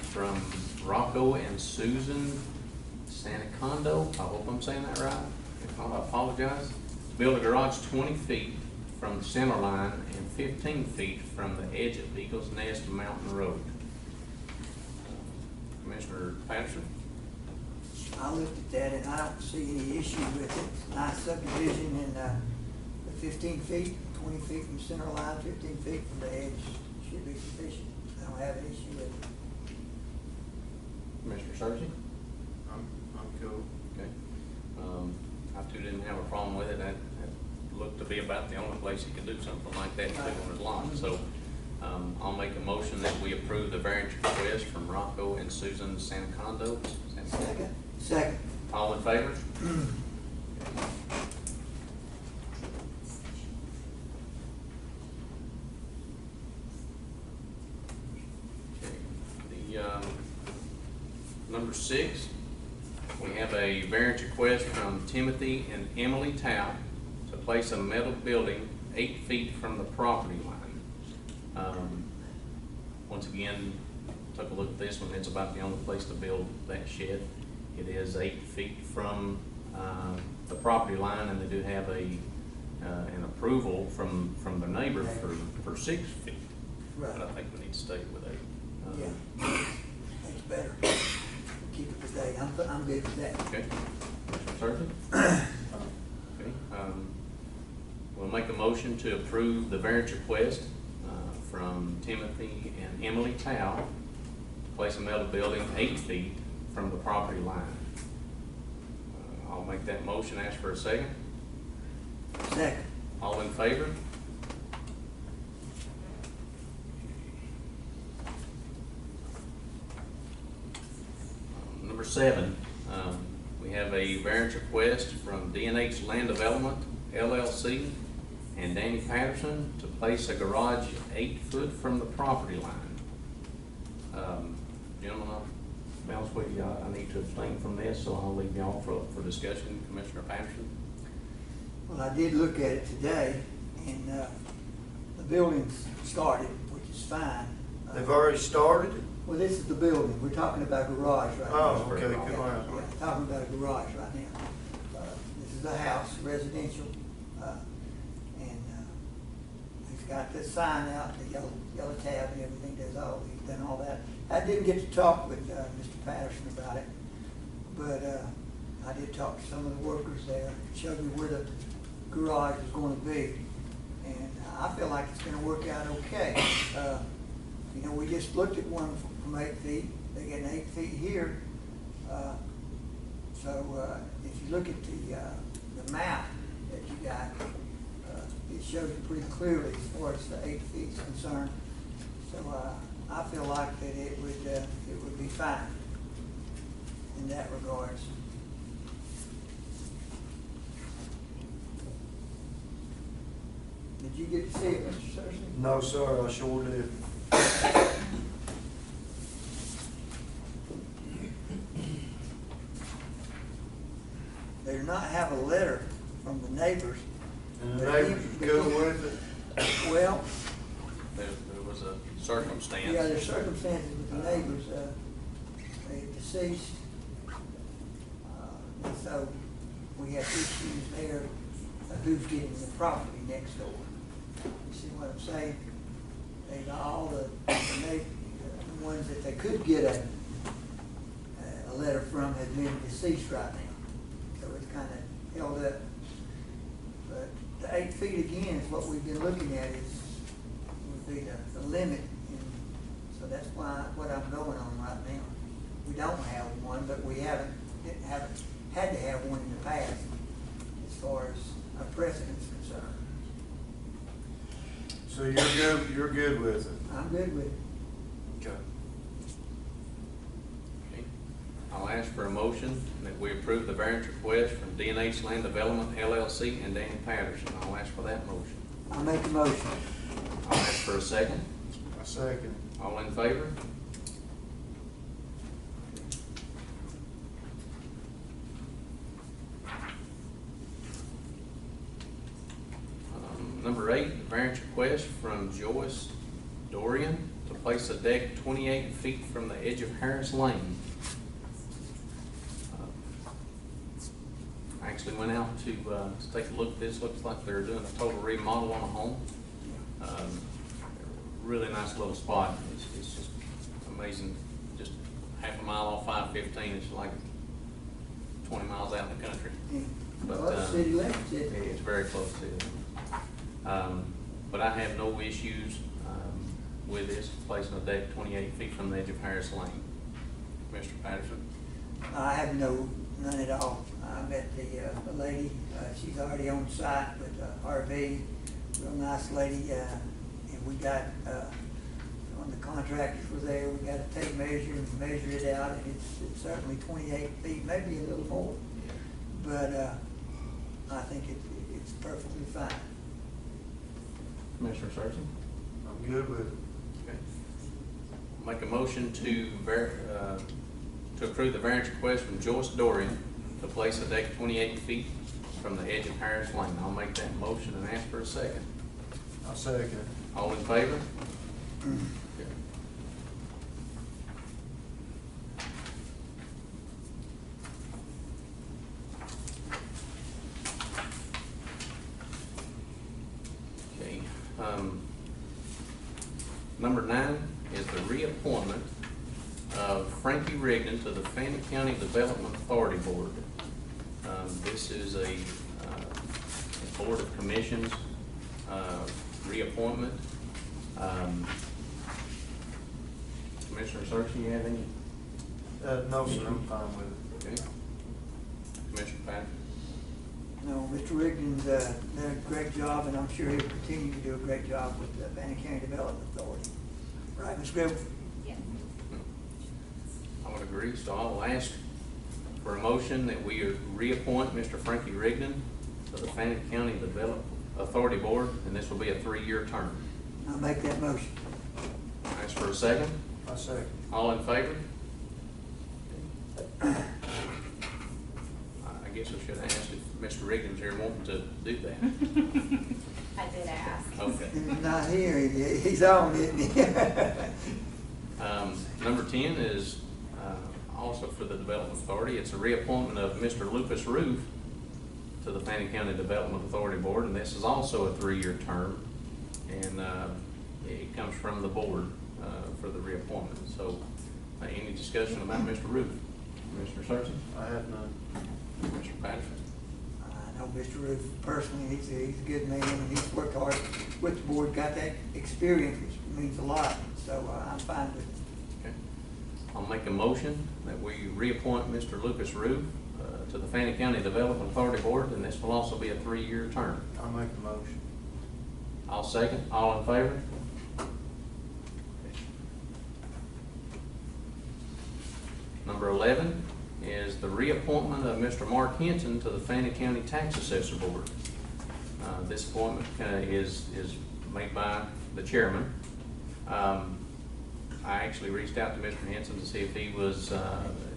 from Rocco and Susan Santacondo. I hope I'm saying that right. If not, I apologize. To build a garage 20 feet from the center line and 15 feet from the edge of Eagles Nest Mountain Road. Commissioner Patterson? I looked at that and I don't see any issue with it. It's a nice subdivision and, the 15 feet, 20 feet from center line, 15 feet from the edge should be sufficient. I don't have an issue with it. Commissioner Sergi? I'm cool. Okay. I too didn't have a problem with it. That looked to be about the only place you could do something like that too on his lot. So, I'll make a motion that we approve the variance request from Rocco and Susan Santacondo. Second. All in favor? Number 6, we have a variance request from Timothy and Emily Tao to place a metal building 8 feet from the property line. Once again, took a look at this one. It's about the only place to build that shed. It is 8 feet from the property line, and they do have an approval from the neighbor for 6 feet. Right. But I think we need to stay with 8. Yeah, that's better. Keep it today. I'm good with that. Okay. Commissioner Okay. We'll make a motion to approve the variance request from Timothy and Emily Tao to place a metal building 8 feet from the property line. I'll make that motion. Ask for a second. Second. All in favor? Number 7, we have a variance request from D&H Land Development, LLC, and Danny Patterson to place a garage 8 foot from the property line. Gentlemen, I'll be honest with you, I need to abstain from this, so I'll leave y'all for discussion. Commissioner Patterson? Well, I did look at it today, and the building's started, which is fine. They've already started it? Well, this is the building. We're talking about garage right now. Oh, okay, come Yeah, on. yeah, talking about a garage right now. This is the house, residential, and he's got the sign out, the yellow tab and everything, he's done all that. I didn't get to talk with Mr. Patterson about it, but I did talk to some of the workers there, showed me where the garage is going to be, and I feel like it's going to work out okay. You know, we just looked at one from 8 feet. They get an 8 feet here. So if you look at the map that you got, it shows it pretty clearly as far as the 8 feet is concerned. So I feel like that it would be fine in that regards. Did you get to see it, Mr. Searcy? No, sir, I sure did. They do not have a letter from the neighbors. And the but neighbors he- go with it? Well, There was a circumstance. yeah, there's circumstances with the neighbors, they deceased. And so we have issues there of who's getting the property next door. You see what I'm saying? They got all the ones that they could get a letter from had been deceased right now. So it's kind of held up. But the 8 feet again is what we've been looking at would be the limit. And so that's what I'm going on right now. We don't have one, but we haven't had to have one in the past as far as our precedent's concerned. So you're good with it? I'm good with it. Okay. Okay. I'll ask for a motion that we approve the variance request from D&H Land Development LLC and Danny Patterson. I'll ask for that motion. I'll make a motion. I'll ask for a second. I second. All in favor? Number 8, the variance request from Joyce Dorian to place a deck 28 feet from the edge of Harris Lane. I actually went out to take a look at this. Looks like they're doing a total remodel on a home. Really nice little spot. It's just amazing. Just half a mile off 515. It's like 20 miles out in the country. But Well, the city limits it. it's very close to it. But I have no issues with this, placing a deck 28 feet from the edge of Harris Lane. Mr. Patterson? I have none at all. I met the lady, she's already on site with RV, real nice lady, and we got, when the contractors were there, we got a tape measure and measure it out, and it's certainly 28 feet, maybe a little more. But I think it's perfectly fine. Commissioner Searson? I'm good with it. Okay. Make a motion to approve the variance request from Joyce Dorian to place a deck 28 feet from the edge of Harris Lane. I'll make that motion and ask for a second. I'll second it. All in favor? Okay. Okay. Number 9 is the reappointment of Frankie Rigdon to the Fannin County Development Authority Board. This is a Board of Commissions reappointment. Commissioner Searcy, you have any? No, sir, I'm fine with it. Okay. Commissioner Patrick? No, Mr. Rigdon's done a great job, and I'm sure he'll continue to do a great job with the Fannin County Development Authority. Right, Ms. Gribble? Yes. I would agree, so I will ask for a motion that we reappoint Mr. Frankie Rigdon to the Fannin County Development Authority Board, and this will be a 3-year term. I'll make that motion. Ask for a second. I second. All in favor? I guess I should have asked if Mr. Rigdon's here wanting to do that. I did ask. Okay. He's not here, he's on, isn't he? Number 10 is also for the Development Authority. It's a reappointment of Mr. Lucas Roof to the Fannin County Development Authority Board, and this is also a 3-year term, and it comes from the board for the reappointment. So any discussion about Mr. Roof? Commissioner Searson? I have none. Mr. Patterson? I know Mr. Roof personally, he's a good man, and he's worked hard with the board, got that experience, which means a lot, so I'm fine with it. Okay. I'll make a motion that we reappoint Mr. Lucas Roof to the Fannin County Development Authority Board, and this will also be a 3-year term. I'll make the motion. I'll second. All in favor? Number 11 is the reappointment of Mr. Mark Hinton to the Fannin County Tax Assessor Board. This appointment is made by the chairman. I actually reached out to Mr. Hinton to see if he was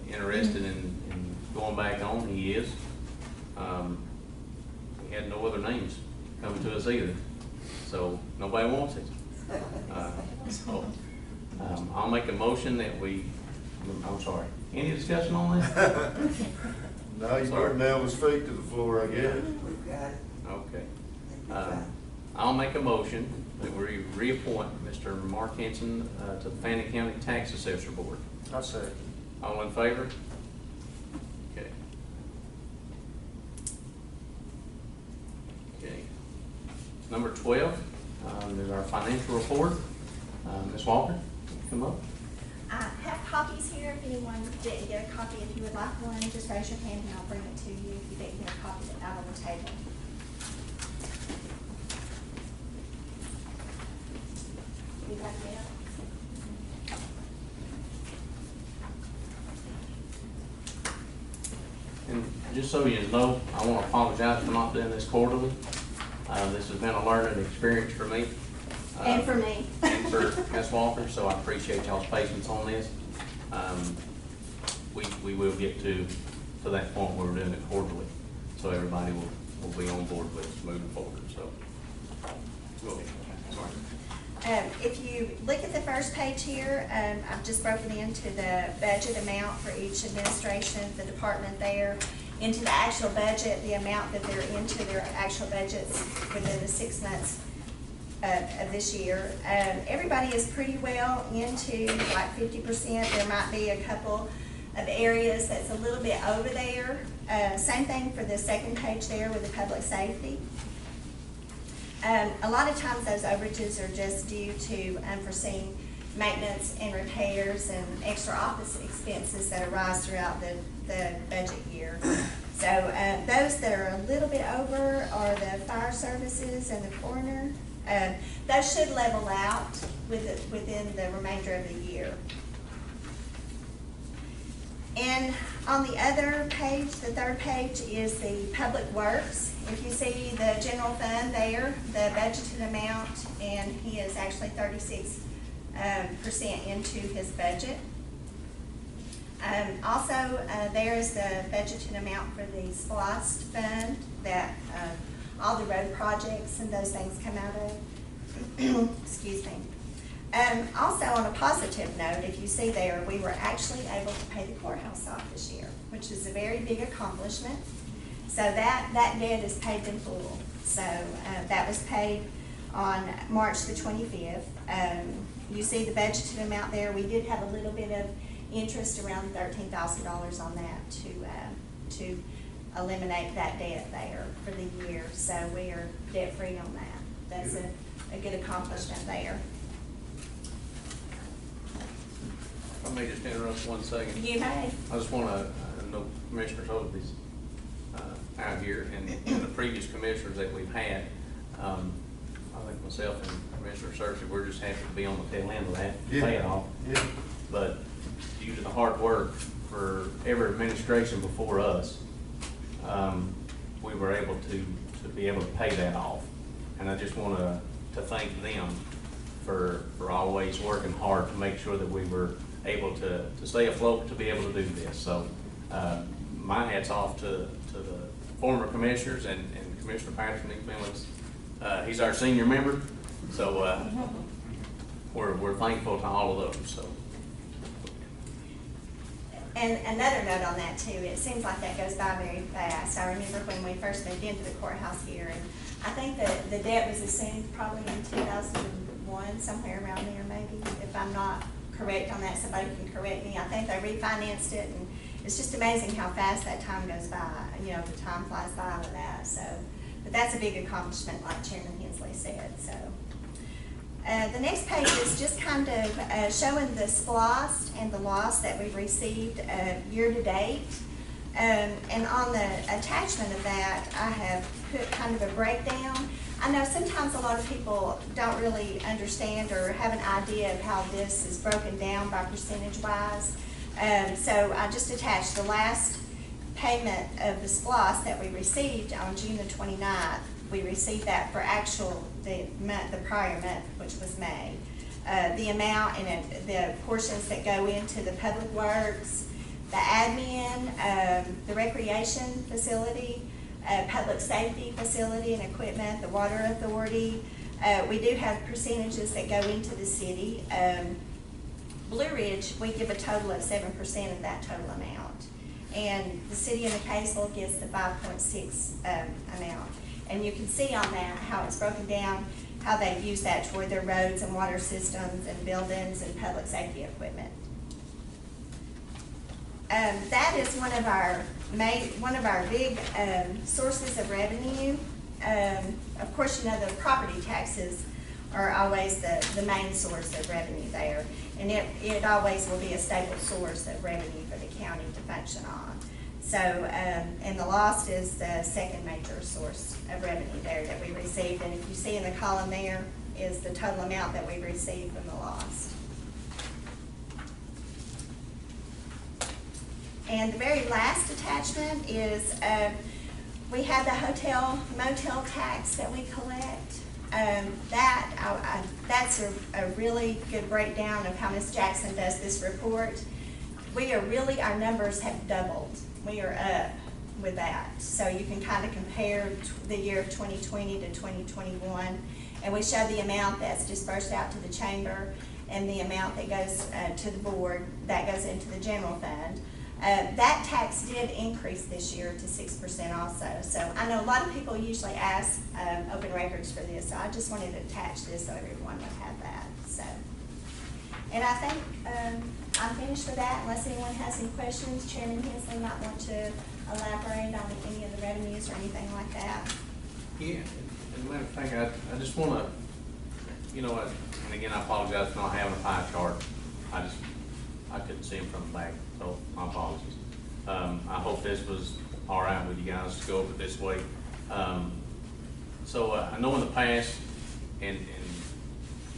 interested in going back on. He is. We had no other names coming to us either, so nobody wants it. I'll make a motion that I'm sorry. Any discussion on that? No, you better nail his feet to the floor, I guess. We've got it. Okay. It'll be fine. I'll make a motion that we reappoint Mr. Mark Henson to the Fannin County Tax Assessor Board. I second. All in favor? Okay. Okay. Number 12 is our financial report. Ms. Walker, come up. I have copies here, if anyone didn't get a copy, if you would like one, just raise your hand and I'll bring it to you if you didn't get a copy out on the table. You got it? And just so you know, I want to apologize for not doing this quarterly. This has been a learning experience for me. And for me. And for Ms. Walker, so I appreciate y'all's patience on this. We will get to that point where we're doing it quarterly, so everybody will be on board with us moving forward, so. Go ahead. Sorry. If you look at the first page here, I've just broken into the budget amount for each administration, the department there, into the actual budget, the amount that they're into their actual budgets within the 6 months of this year. Everybody is pretty well into like 50%. There might be a couple of areas that's a little bit over there. Same thing for the second page there with the public safety. A lot of times those overages are just due to unforeseen maintenance and repairs and extra office expenses that arise throughout the budget year. So those that are a little bit over are the fire services and the coroner. Those should level out within the remainder of the year. And on the other page, the third page, is the public works. If you see the general fund there, the budgeted amount, and he is actually 36% into his budget. Also, there is the budgeted amount for the SPLOST fund that all the road projects and those things come out of. Excuse me. Also, on a positive note, if you see there, we were actually able to pay the courthouse off this year, which is a very big accomplishment. So that debt is paid in full. So that was paid on March the 25th. You see the budgeted amount there. We did have a little bit of interest, around $13,000 on that to eliminate that debt there for the year. So we are debt free on that. That's a good accomplishment there. If I may just interrupt 1 second. You may. I just want to know Commissioner Sotheby's out here, and the previous commissioners that we've had. I think myself and Commissioner Searcy, we're just happy to be on the tail end of that, pay it off. Yeah. But due to the hard work for every administration before us, we were able to be able to pay that off. And I just want to thank them for always working hard to make sure that we were able to stay afloat to be able to do this. So my hat's off to the former commissioners and Commissioner Patterson. He's our senior member, so we're thankful to all of those. So. And another note on that too, it seems like that goes by very fast. I remember when we first moved into the courthouse here, and I think that the debt was assumed probably in 2001, somewhere around there maybe. If I'm not correct on that, somebody can correct me. I think they refinanced it, and it's just amazing how fast that time goes by. You know, the time flies by with that. So, but that's a big accomplishment, like Chairman Hensley said. So. The next page is just kind of showing the SPLOST and the loss that we've received year to date. And on the attachment of that, I have put kind of a breakdown. I know sometimes a lot of people don't really understand or have an idea of how this is broken down by percentage-wise. So I just attached the last payment of the SPLOST that we received on June the 29th. We received that for the prior month, which was May. The amount and the portions that go into the public works, the admin, the recreation facility, public safety facility and equipment, the water authority. We do have percentages that go into the city. Blue Ridge, we give a total of 7% of that total amount. And the city of McCaysville gives the 5.6 amount. And you can see on that how it's broken down, how they use that toward their roads and water systems and buildings and public safety equipment. That is one of our big sources of revenue of course, you know, the property taxes are always the main source of revenue there. And it always will be a stable source of revenue for the county to function on. So, and the lost is the second major source of revenue there that we received. And if you see in the column there is the total amount that we received from the lost. And the very last attachment is, we have the hotel motel tax that we collect. That's a really good breakdown of how Ms. Jackson does this report. Our numbers have doubled. We are up with that. So you can kind of compare the year of 2020 to 2021. And we show the amount that's dispersed out to the chamber and the amount that goes to the board, that goes into the general fund. That tax did increase this year to 6% also. So I know a lot of people usually ask open records for this, so I just wanted to attach this so everyone would have that. So, and I think I'm finished with that unless anyone has any questions. Chairman Hensley might want to elaborate on any of the revenues or anything like that. Yeah, as a matter of fact, I just want to, you know, and again, I apologize for not having a pie chart. I couldn't see them from the back, so my apologies. I hope this was all right with you guys to go over it this way. So I know in the past, and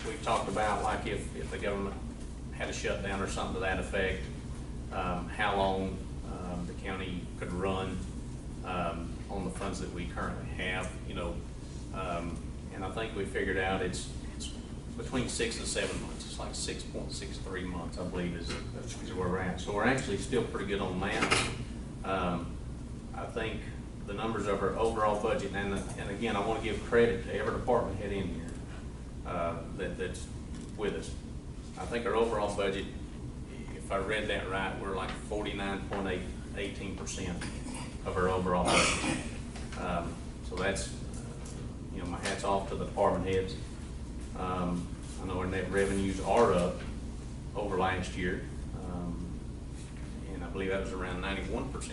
we've talked about like if the government had a shutdown or something to that effect, how long the county could run on the funds that we currently have, you know. And I think we figured out it's between 6 and 7 months. It's like 6.63 months, I believe, is where we're at. So we're actually still pretty good on that. I think the numbers of our overall budget, and again, I want to give credit to every department head in here that's with us. I think our overall budget, if I read that right, we're like 18% of our overall budget. So that's, you know, my hat's off to the department heads. I know our net revenues are up over last year, and I believe that was around 91%.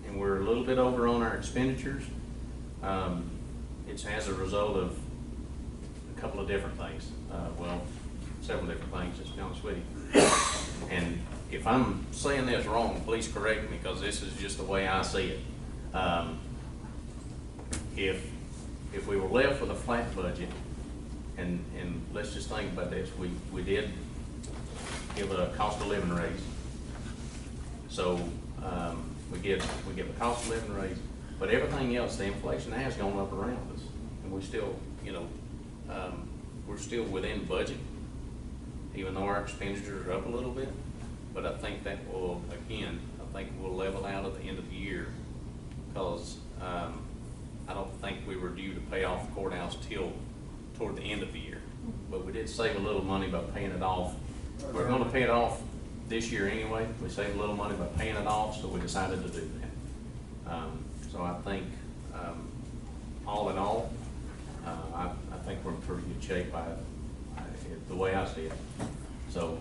And we're a little bit over on our expenditures. It's as a result of a couple of different things. Well, several different things, just to be honest with you. And if I'm saying this wrong, please correct me, because this is just the way I see it. If we were left with a flat budget, and let's just think about this, we did give a cost of living raise. So we give a cost of living raise, but everything else, the inflation has gone up around us, and we still, you know, we're still within budget, even though our expenditures are up a little bit. But I think that will, again, I think we'll level out at the end of the year, because I don't think we were due to pay off the courthouse till toward the end of the year. But we did save a little money by paying it off. We're going to pay it off this year anyway. We saved a little money by paying it off, so we decided to do that. So I think, all in all, I think we're in pretty good shape by the way I see it. So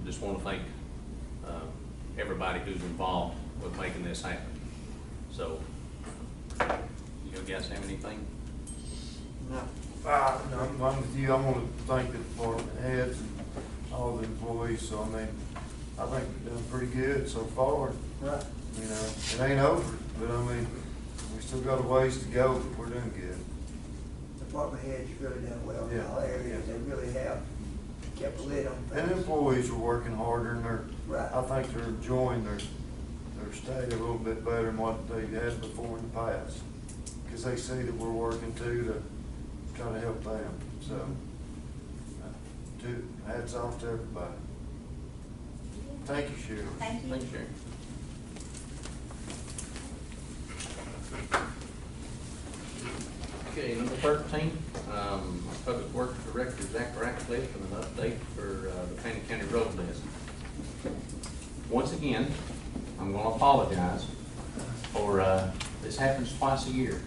just want to thank everybody who's involved with making this happen. So, you guys have anything? No. I'm with you. I want to thank the department heads and all the employees. So, I mean, I think we're doing pretty good so far. Right. You know, it ain't over, but I mean, we still got a ways to go, but we're doing good. Department heads really done well in Yeah. all areas. They really have kept a lid on things. And the employees are working harder, and Right. I think they're enjoying their stay a little bit better than what they had before in the past. Because they see that we're working too to try to help them. So, hats off to everybody. Thank you, Sheriff. Thank you. Thanks, Sharon. Okay, number 13, Public Works Director Zach Ratcliffe, and an update for the Fannin County Road List. Once again, I'm going to apologize for this happens twice a year.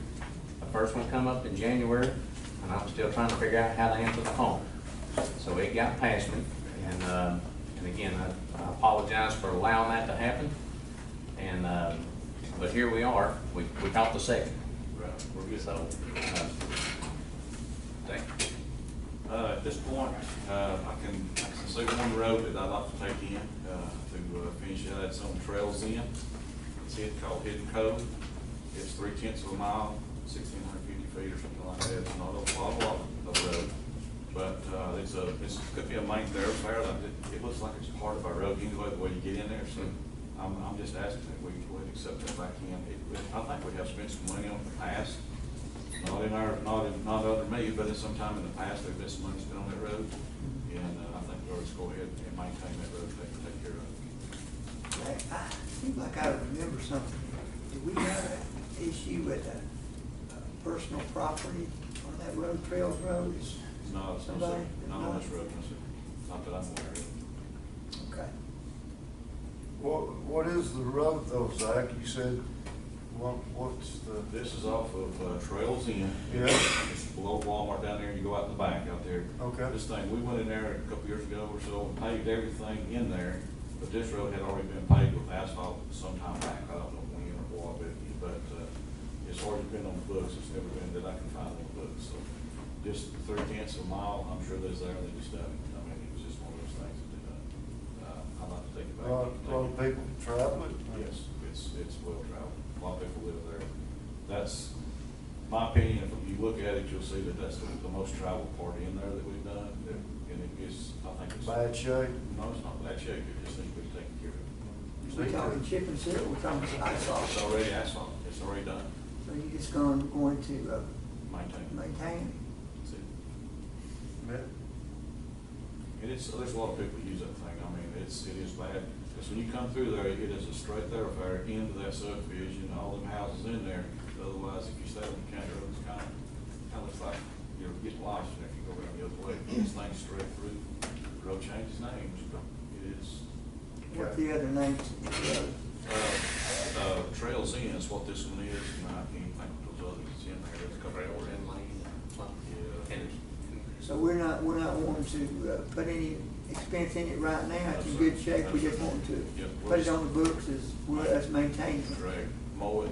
The first one come up in January, and I'm still trying to figure out how to answer the phone. So it got past me, and again, I apologize for allowing that to happen. And But here we are, we caught the second, Right, we're good. so, thank you. At this point, I can see one road that I'd like to take in, to finish it. That's on Trails In. It's called Hidden Cove. It's 3/10 of a mile, 1,650 feet or something like that. It's not a lot of road, but, it's could be a main thoroughfare. It looks like it's part of our road anyway, the way you get in there, so I'm just asking that we go ahead and accept that back in. I think we have spent some money on it in the past. Not under me, but at some time in the past, there's been some money spent on that road, and I think we ought to just go ahead and maintain that road, take care of it. I seem like I remember something. Did we have an issue with a personal property on that road, Trails Road? No, it's not, Somebody? not on this road, no, sir. Not that I'm aware of. Okay. What is the road though, Zach? You said, what's the? This is off of Trails In. Yeah. It's below Walmart down there, and you go out the back out there. Okay. This thing, we went in there a couple years ago or so and paved everything in there, but this road had already been paved with asphalt some time back. I don't know when or what, but it's already been on the books. It's never been that I can find on the books, so just 3/10 of a mile, I'm sure there's there, they just done it. I mean, it was just one of those things that they done. I'd like to take it back. A lot of people travel it? Yes, it's well traveled. A lot of people live there. That's my opinion. If you look at it, you'll see that that's the most traveled part in there that we've done. And it is, I think it's. Bad shape? No, it's not bad shape. It just needs to be taken care of. We're talking chip and seal, we're talking asphalt. It's already asphalt. It's already done. So you're just going to Maintain. maintain it? That's it. Yeah. And there's a lot of people who use that thing. I mean, it is bad. Because when you come through there, it is a straight thoroughfare into that subdivision, all them houses in there. Otherwise, if you stay on the county road, it's kind of looks like you're getting lost if you go around the other way. This thing's straight through. The road changes names, but it is. What's the other names of the road? Trails In is what this one is, and I can't think of those others in there. There's a couple Trail of in lane, something, Yeah. and So we're not wanting to put any expense in it right now, it's in good shape, we just want to Yep. put it on the books as, us maintaining it. Drag, mow it,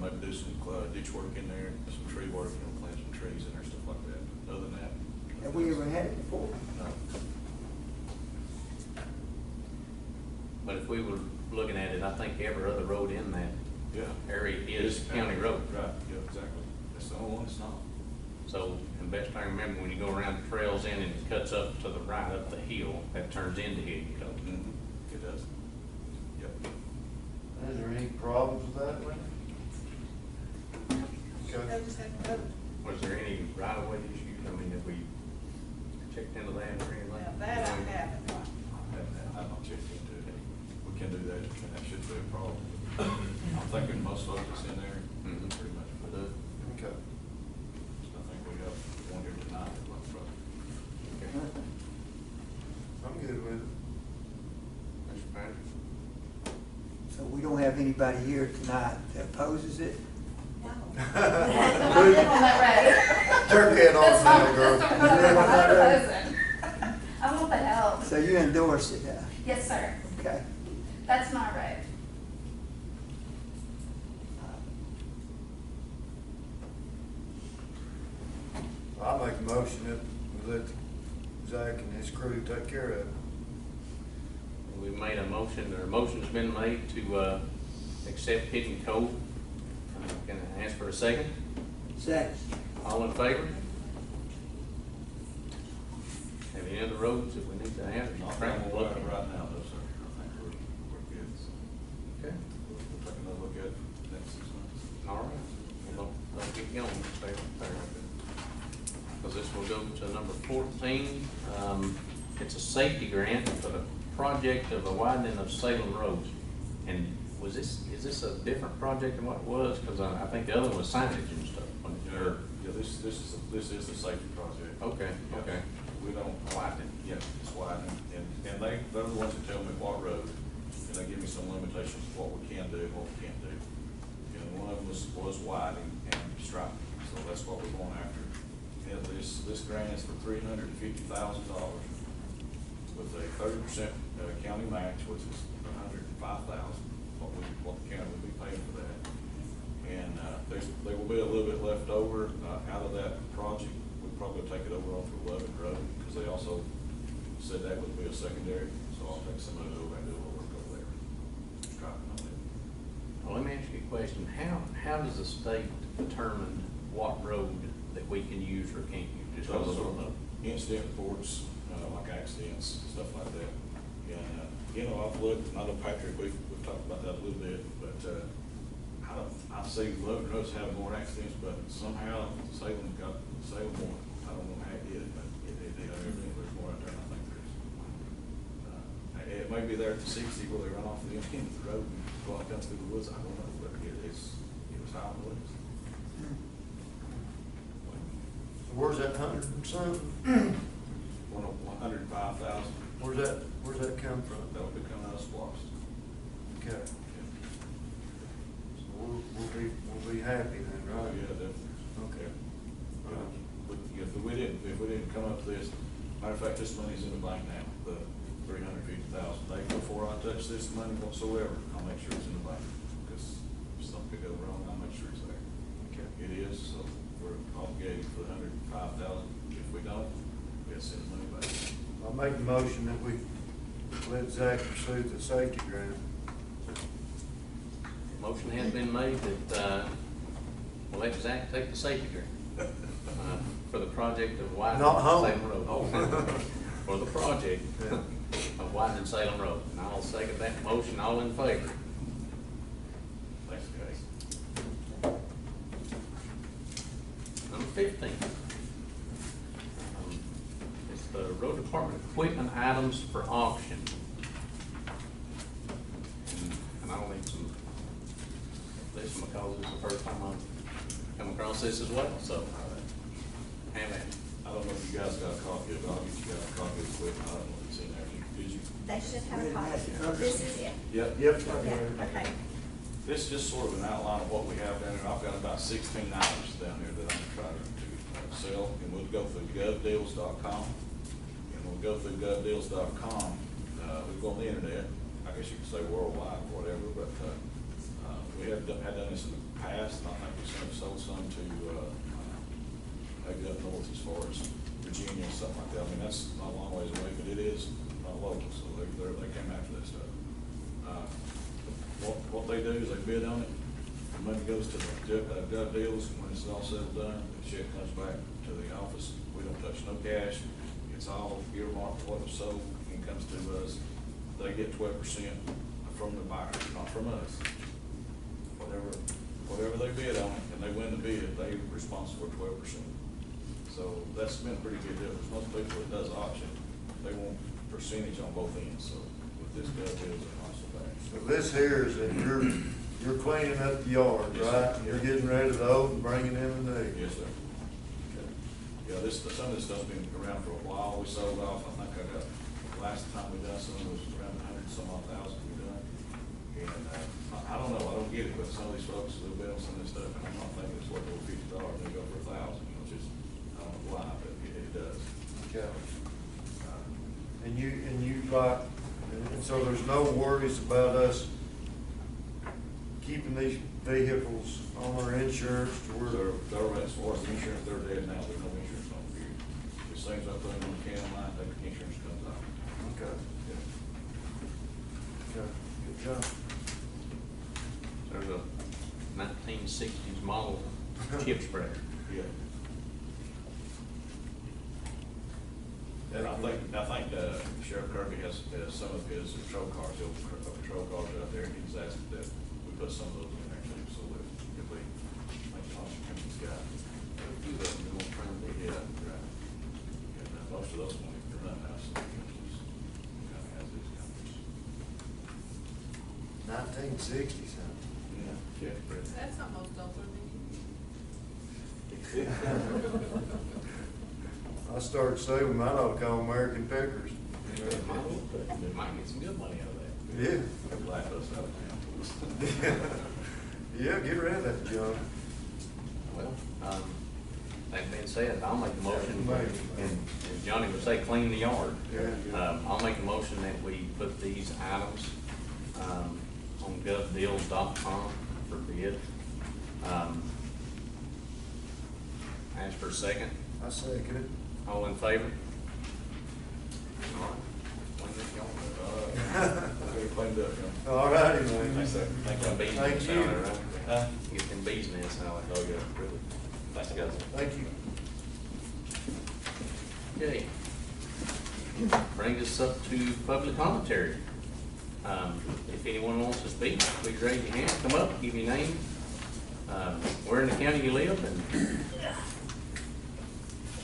maybe do some ditch work in there, some tree work, plant some trees in there, stuff like that. Other than that. Have we ever had it before? No. but if we were looking at it, I think every other road in that Yeah. area is county road. Right, yeah, exactly. That's the only one that's not. So, and best I remember, when you go around the Trails In and it cuts up to the right up the hill, that turns into Hidden Cove. It does. Yep. Is there any problems with that, Wendy? I Okay. just have, Was there any right-of-way issues? I mean, have we checked into that or anything? now that I haven't. I've not checked into it. We can do that, and that shouldn't be a problem. I'm thinking most of it's in there, Mhm. pretty much put up. Okay. I think we have one here tonight, like, I'm good with it. Mr. Patrick? So we don't have anybody here tonight that opposes it? I live on that road. Turkey it off That's my, now, girl. that's my road. I'm not opposing. I want the help. So you endorse it, Yes, sir. okay. That's my road. I make a motion that we let Zach and his crew take care of it. We've made a motion, or a motion's been made to, accept Hidden Cove. Can I ask for a second? Second. All in favor? Have any other roads that we need to add? Not that I'm aware of right now, though, sir. I think we're good. So Okay. we'll take another look at it next 6 months. All right. Well, don't keep going, stay right there. Because this will go to number 14. It's a safety grant for the project of a widening of Salem Road. And is this a different project than what it was? Because I think the other one was signage and stuff. Yeah, this is the safety project. Okay, Yeah. okay. We don't widen it, yeah, it's widening, and they're the ones that tell me what road, and they give me some limitations of what we can do and what we can't do. And one of them was widening and striping, so that's what we're going after. And this grant is for $350,000 with a 30% county match, which is $105,000, what the county would be paying for that. And, there will be a little bit left over, out of that project. We'll probably take it over onto 11th Road, because they also said that would be a secondary, so I'll take some of it over and do a little work over there. Striping on it. Well, let me ask you a question. How does the state determine what road that we can use or can't use? Just a little note. Incident reports, like accidents, stuff like that. And, I've looked, and I know Patrick, we've talked about that a little bit, but, I see Logan Roads having more accidents, but somehow Salem more. I don't know how it did, but it did. There's more out there, and I think there's, it may be there at the 60 where they run off the end of the road and go out down through the woods. I don't know, but it was high on the list. Where's that 100 and something? 105,000. Where's that come from? That would be coming out of SPLOST. Okay. So we'll be happy then, Oh, right? yeah, definitely. Okay. But if we didn't come up with this, matter of fact, this money's in the bank now, the $350,000. Before I touch this money whatsoever, I'll make sure it's in the bank, because if something could go wrong, I'll make sure it's there. Okay. It is, so we're obligated for the $105,000. If we don't, we'll send the money back. I'll make the motion that we let Zach pursue the safety grant. Motion has been made that, we'll let Zach take the safety grant, for the project of widening Not home. Salem Road. Oh. For the project Yeah. of widening Salem Road. And I'll second that motion. All in favor? Thanks, guys. Number 15. It's the road department equipment items for auction. And I'll need some, this because it's the first time I've come across this as well, so, have at it. I don't know if you guys got a copy of it. I'll get you guys a copy of the equipment. I don't know if it's in there. Did you? They should have a copy. Yeah. This is it. Yep. Yep. Yeah, okay. This is just sort of an outline of what we have down there. I've got about 16 items down there that I'm trying to sell, and we'll go through govdeals.com. And we'll go through govdeals.com. We go on the internet, I guess you could say worldwide or whatever, but we had done this in the past, and I think we sold some to maybe up north as far as Virginia, something like that. I mean, that's not a long ways away, but it is not local, so they came after that stuff. What they do is they bid on it, the money goes to the gov deals, and when it's all said and done, the check comes back to the office. We don't touch no cash, it's all earmarked for what was sold, and comes to us. They get 12% from the buyer, not from us. Whatever they bid on it, and they win the bid, they're responsible for 12%. So that's been a pretty good difference. Most people that does auction, they want percentage on both ends, so with this gov deals, they're not so bad. So this here is that you're cleaning up the yard, Yes, right? sir. You're getting rid of the old and bringing in the new. Yes, sir. Yeah, some of this stuff's been around for a while. We sold off, I think last time we done some was around 100-some-odd thousand we done. And, I don't know, I don't get it, but some of these folks, they'll bid on some of this stuff, and I'm not thinking it's worth over $50, they go for $1,000, which is, I don't know why, but it does. Okay. And you like, and so there's no worries about us keeping these vehicles on our insurance to where They're, as far as the insurance, they're dead now, there's no insurance on them. As soon as I put them on the can line, the insurance comes out. Okay. Yeah. Okay, good job. There's a 1960s model chip spreader. Yeah. And I think Sheriff Kirby has some of his patrol cars, patrol cars out there, and he's asked that we put some of those in there too, so that if we make the option come this guy, a few of them, we won't turn them dead up, right? And most of those won't even run now, so we just kind of has these companies. 1960 something. Yeah, check for it. That's not most older than I started saving mine, I ought to call American Pickers. It might get some good money out of that. Yeah. Laugh us out of town. Yeah, get rid of that junk. Well, that being said, I'll make a motion, Yeah. and Johnny would say clean the yard. Yeah. I'll make a motion that we put these items, on govdeals.com for bid. Ask for a second. I second it. All in favor? All right. Clean this yard Cleaned up, All righty, yeah. man. Thanks, sir. Make them bees Thank nests you. out there, right? Get them bees nests out there. Oh, yeah, really. Thanks, guys. Thank you. Okay. Brings us up to public commentary. If anyone wants to speak, please raise your hand, come up, give your name, where in the county you live, and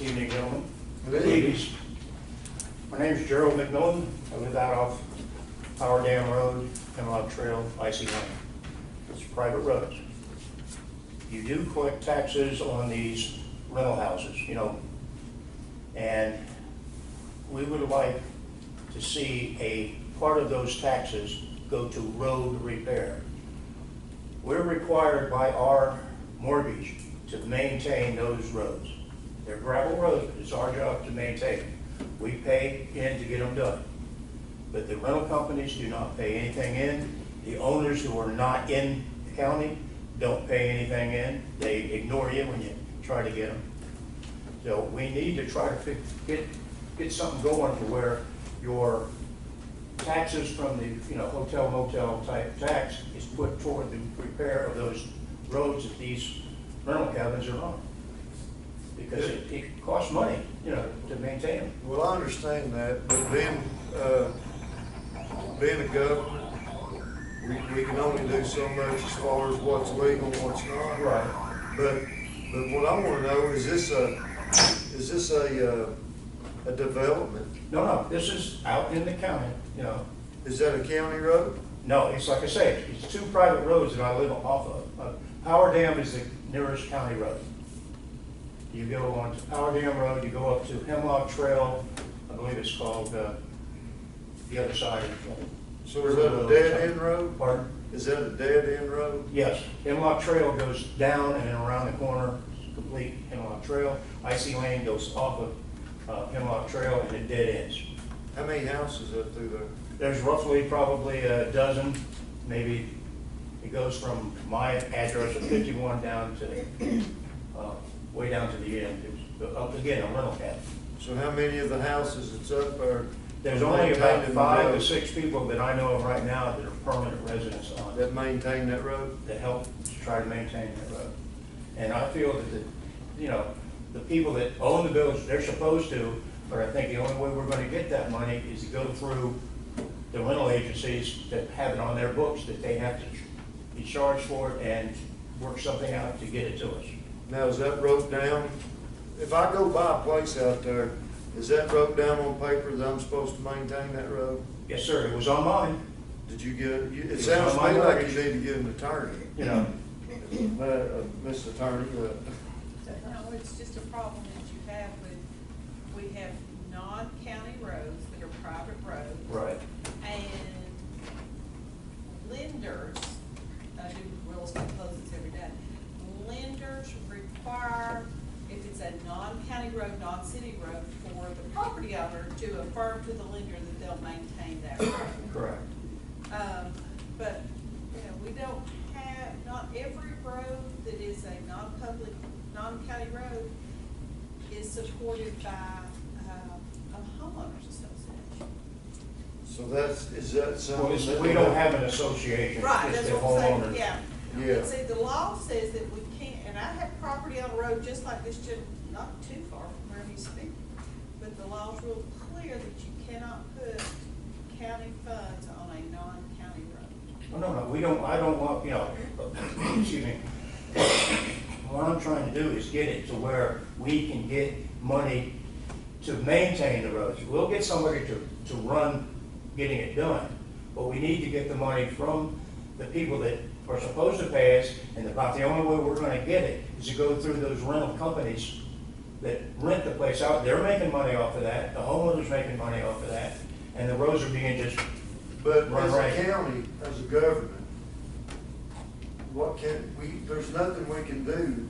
Evening, gentlemen. Good Ladies. My name is Gerald McMillan. I live out off Power Dam Road, Hemlock Trail, Icy Lane. It's private roads. You do collect taxes on these rental houses, you know, and we would like to see a part of those taxes go to road repair. We're required by our mortgage to maintain those roads. They're gravel roads, but it's our job to maintain them. We pay in to get them done. But the rental companies do not pay anything in. The owners who are not in the county don't pay anything in. They ignore you when you try to get them. So we need to try to get something going to where your taxes from the, you know, hotel motel type tax is put toward the repair of those roads that these rental cabins are on. Because it costs money, you know, to maintain them. Well, I understand that, but being a government, we can only do so much as far as what's legal and what's not. Right. But what I wanna know, is this a development? No, this is out in the county, you know. Is that a county road? No, it's like I say, it's two private roads that I live off of. Power Dam is the nearest county road. You go on to Power Dam Road, you go up to Hemlock Trail, I believe it's called, the other side of. So is that a dead end road? Pardon? Is that a dead end road? Yes, Hemlock Trail goes down and then around the corner, complete Hemlock Trail. Icy Lane goes off of Hemlock Trail and it dead ends. How many houses up through there? There's roughly probably a dozen, maybe. It goes from my address of 51 down to, way down to the end. It's, again, a rental cabin. So how many of the houses that's up there? There's only about maintained 5 the to road 6 people that I know of right now that are permanent residents on it, that maintain that road? that help to try to maintain that road. And I feel that, you know, the people that own the buildings, they're supposed to, but I think the only way we're gonna get that money is to go through the rental agencies that have it on their books, that they have to be charged for it and work something out to get it to us. Now, is that wrote down? If I go buy a place out there, is that wrote down on paper that I'm supposed to maintain that road? Yes, sir, it was on mine, Did you get, it was sounds to on me my like mortgage. you need to get an attorney. you know. Mr. Attorney, No, it's just a problem that you have with, we have non-county roads that are private roads. Right. And lenders, I do real estate closings every day. Lenders require, if it's a non-county road, non-city road, for the property owner to affirm to the lender that they'll maintain that road. Correct. But, you know, we don't have, not every road that is a non-public, non-county road is supported by, a homeowners association. so is that Well, something? we don't have an association, Right, it's that's the what I'm saying, homeowners. yeah. Yeah. But see, the law says that we can't, and I have property on the road just like this, just not too far from where he's speaking. But the law's real clear that you cannot put county funds on a non-county road. No, we don't, I don't want, you know, excuse me. What I'm trying to do is get it to where we can get money to maintain the roads. We'll get somebody to run getting it done, but we need to get the money from the people that are supposed to pay us, and about the only way we're gonna get it is to go through those rental companies that rent the place out. They're making money off of that, the homeowner's making money off of that, and the roads are being just, But Right, as right. a county, as a government, there's nothing we can do,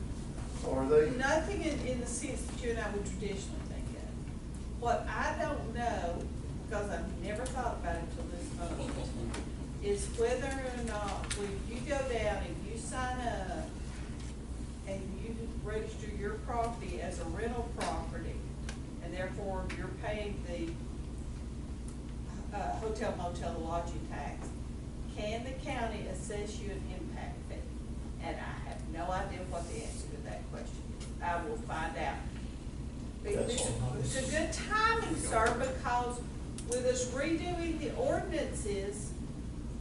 are they? Nothing in the sense that you and I would traditionally think of. What I don't know, because I've never thought about it till this moment, is whether or not when you go down and you sign up and you register your property as a rental property, and therefore you're paying the hotel, motel, lodging tax, can the county assess you an impact fee? And I have no idea what the answer to that question is. I will find out. It's a good timing, sir, because with us redoing the ordinances,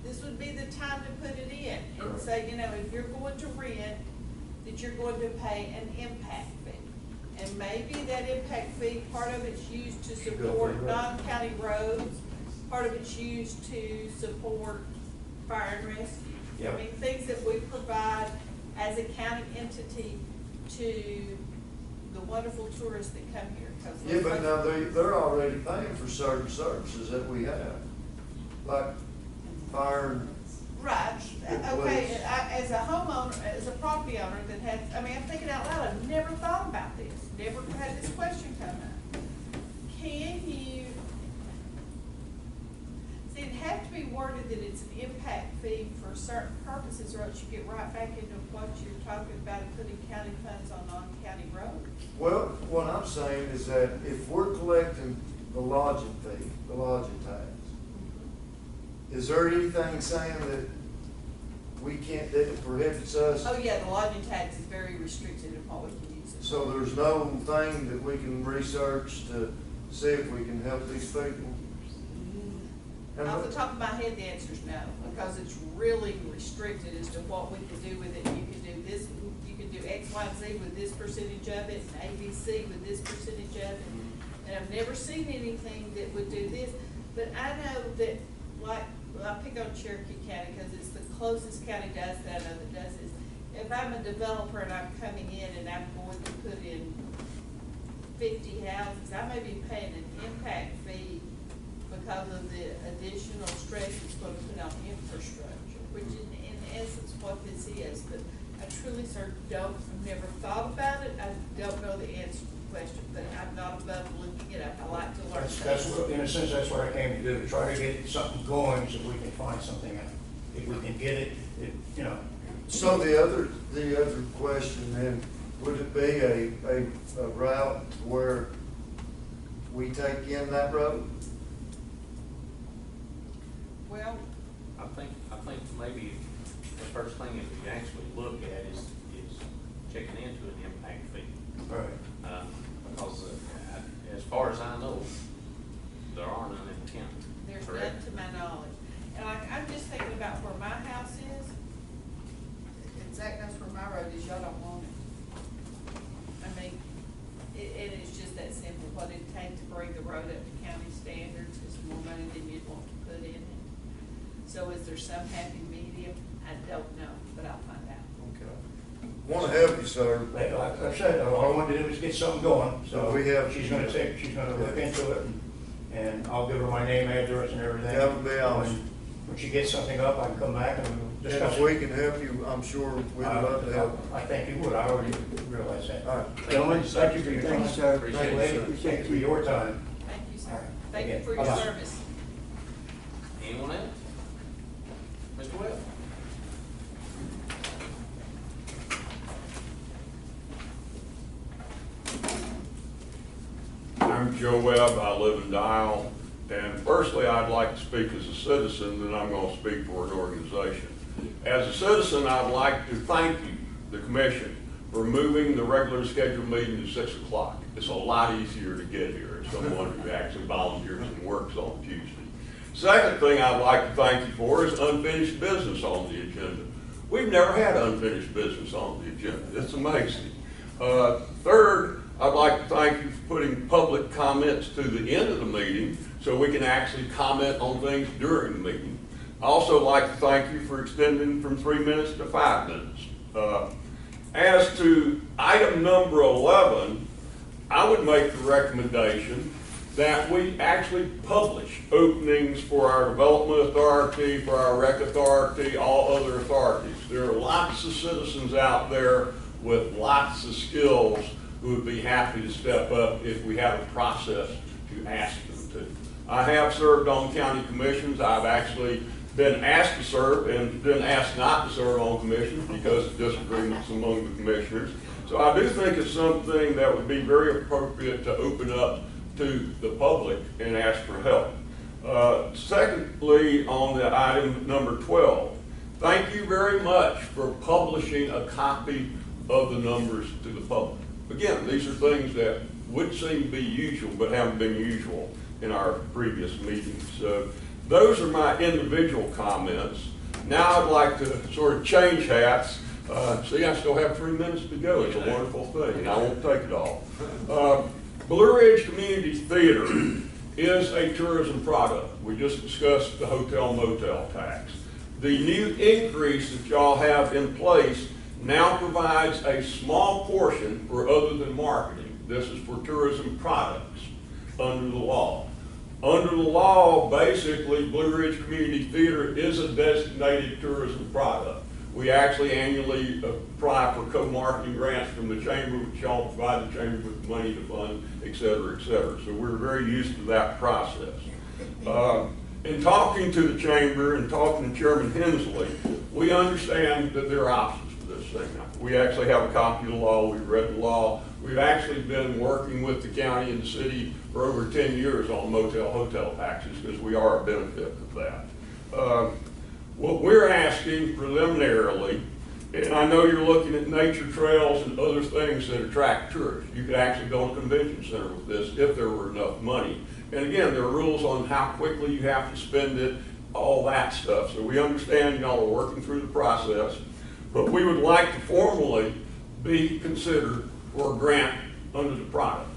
this would be the time to put it in and say, you know, if you're going to rent, that you're going to pay an impact fee. And maybe that impact fee, part of it's used to support non-county roads, part of it's used to support fire and rescue. Yep. I mean, things that we provide as a county entity to the wonderful tourists that come here. 'Cause Yeah, but now they're already paying for certain services that we have, like fire and Right, It okay, was- as a homeowner, as a property owner that has, I mean, I'm thinking out loud, I've never thought about this, never had this question come up. Can you, see, it'd have to be worded that it's an impact fee for certain purposes, or else you get right back into what you're talking about, putting county funds on non-county roads. Well, what I'm saying is that if we're collecting the lodging fee, the lodging tax, is there anything saying that we can't, that it prohibits us? Oh, yeah, the lodging tax is very restricted in what we can use it. So there's no thing that we can research to see if we can help these people? And Off the top of my head, the answer is no, because it's really restricted as to what we can do with it. You can do this, you can do X, Y, and Z with this percentage of it, and ABC with this percentage of it. And I've never seen anything that would do this, but I know that, like, well, I pick on Cherokee County because it's the closest county does that I know that does this. If I'm a developer and I'm coming in and I'm going to put in 50 houses, I may be paying an impact fee because of the additional stress it's going to put on infrastructure, which in essence what this is. But I truly, sir, I've never thought about it. I don't know the answer to the question, but I'm not above looking it up. I like to learn That's things. what, in a sense, that's what I came to do, to try to get something going so we can find something out. If we can get it, you know. So the other question then, would it be a route where we take in that road? Well, I think maybe the first thing that we actually look at is checking into an impact fee. Right. Because as far as I know, there are none in the county. there's Correct. none to my knowledge. And I'm just thinking about where my house is, and Zach knows where my road is, y'all don't want it. I mean, it is just that simple. What it'd take to bring the road up to county standards is more money than you'd want to put in it. So is there some happy medium? I don't know, but I'll find out. Okay. Want to help you, sir. Like I said, all I wanted to do was get something going, so We have- she's gonna look into it, and I'll give her my name, address, and everything. That would be awesome. When she gets something up, I can come back and we'll And discuss if it. we can help you, I'm sure we'd love to help. I think you would, I already realize that. All right. Gentlemen, thank you for your time. Thank you, sir. Appreciate it, Lady, sir. thank you for your time. Thank you, sir. All right. Thank you Again, for your bye-bye. service. Anyone else? Mr. Webb? I'm Joe Webb, I live in Dial, and firstly, I'd like to speak as a citizen, then I'm gonna speak for an organization. As a citizen, I'd like to thank you, the commission, for moving the regular scheduled meeting to 6 o'clock. It's a lot easier to get here as someone who actually volunteers and works on Tuesday. Second thing I'd like to thank you for is unfinished business on the agenda. We've never had unfinished business on the agenda. It's amazing. Third, I'd like to thank you for putting public comments to the end of the meeting so we can actually comment on things during the meeting. I also like to thank you for extending from 3 minutes to 5 minutes. As to item number 11, I would make the recommendation that we actually publish openings for our development authority, for our rec authority, all other authorities. There are lots of citizens out there with lots of skills who would be happy to step up if we have a process to ask them to. I have served on county commissions. I've actually been asked to serve and been asked not to serve on commissions because of disagreements among the commissioners. So I do think it's something that would be very appropriate to open up to the public and ask for help. Secondly, on the item number 12, thank you very much for publishing a copy of the numbers to the public. Again, these are things that would seem to be usual but haven't been usual in our previous meetings. So those are my individual comments. Now I'd like to sort of change hats. See, I still have 3 minutes to go. It's a wonderful thing, and I won't take it all. Blue Ridge Community Theater is a tourism product. We just discussed the hotel motel tax. The new increase that y'all have in place now provides a small portion for other than marketing. This is for tourism products under the law. Under the law, basically, Blue Ridge Community Theater is a designated tourism product. We actually annually apply for co-marketing grants from the chamber, which y'all provide the chamber with money to fund, et cetera, et cetera. So we're very used to that process. In talking to the chamber and talking to Chairman Hensley, we understand that there are options for this thing. We actually have a copy of the law. We've read the law. We've actually been working with the county and the city for over 10 years on motel hotel taxes because we are a benefit of that. What we're asking preliminarily, and I know you're looking at nature trails and other things that attract tourists. You could actually build a convention center with this if there were enough money. And again, there are rules on how quickly you have to spend it, all that stuff. So we understand y'all are working through the process, but we would like to formally be considered for a grant under the product.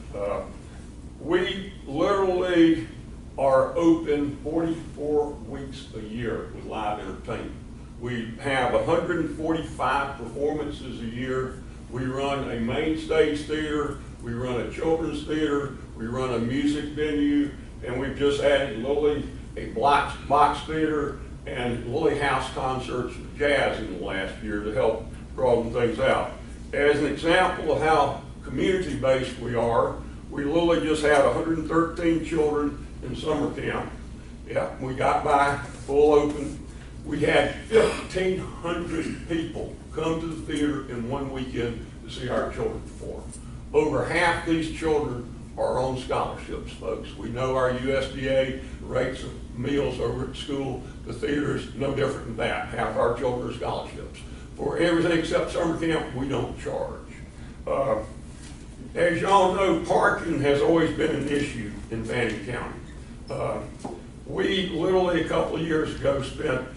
We literally are open 44 weeks a year with live entertainment. We have 145 performances a year. We run a main stage theater, we run a children's theater, we run a music venue, and we've just added Lily a box theater and Lily House concerts with jazz in the last year to help broaden things out. As an example of how community-based we are, we literally just had 113 children in summer camp. Yeah, we got by full open. We had 1,500 people come to the theater in one weekend to see our children perform. Over half these children are on scholarships, folks. We know our USDA rates of meals over at school. The theater is no different than that. Half our children are scholarships. For everything except summer camp, we don't charge. As y'all know, parking has always been an issue in Fannin County. We literally a couple of years ago spent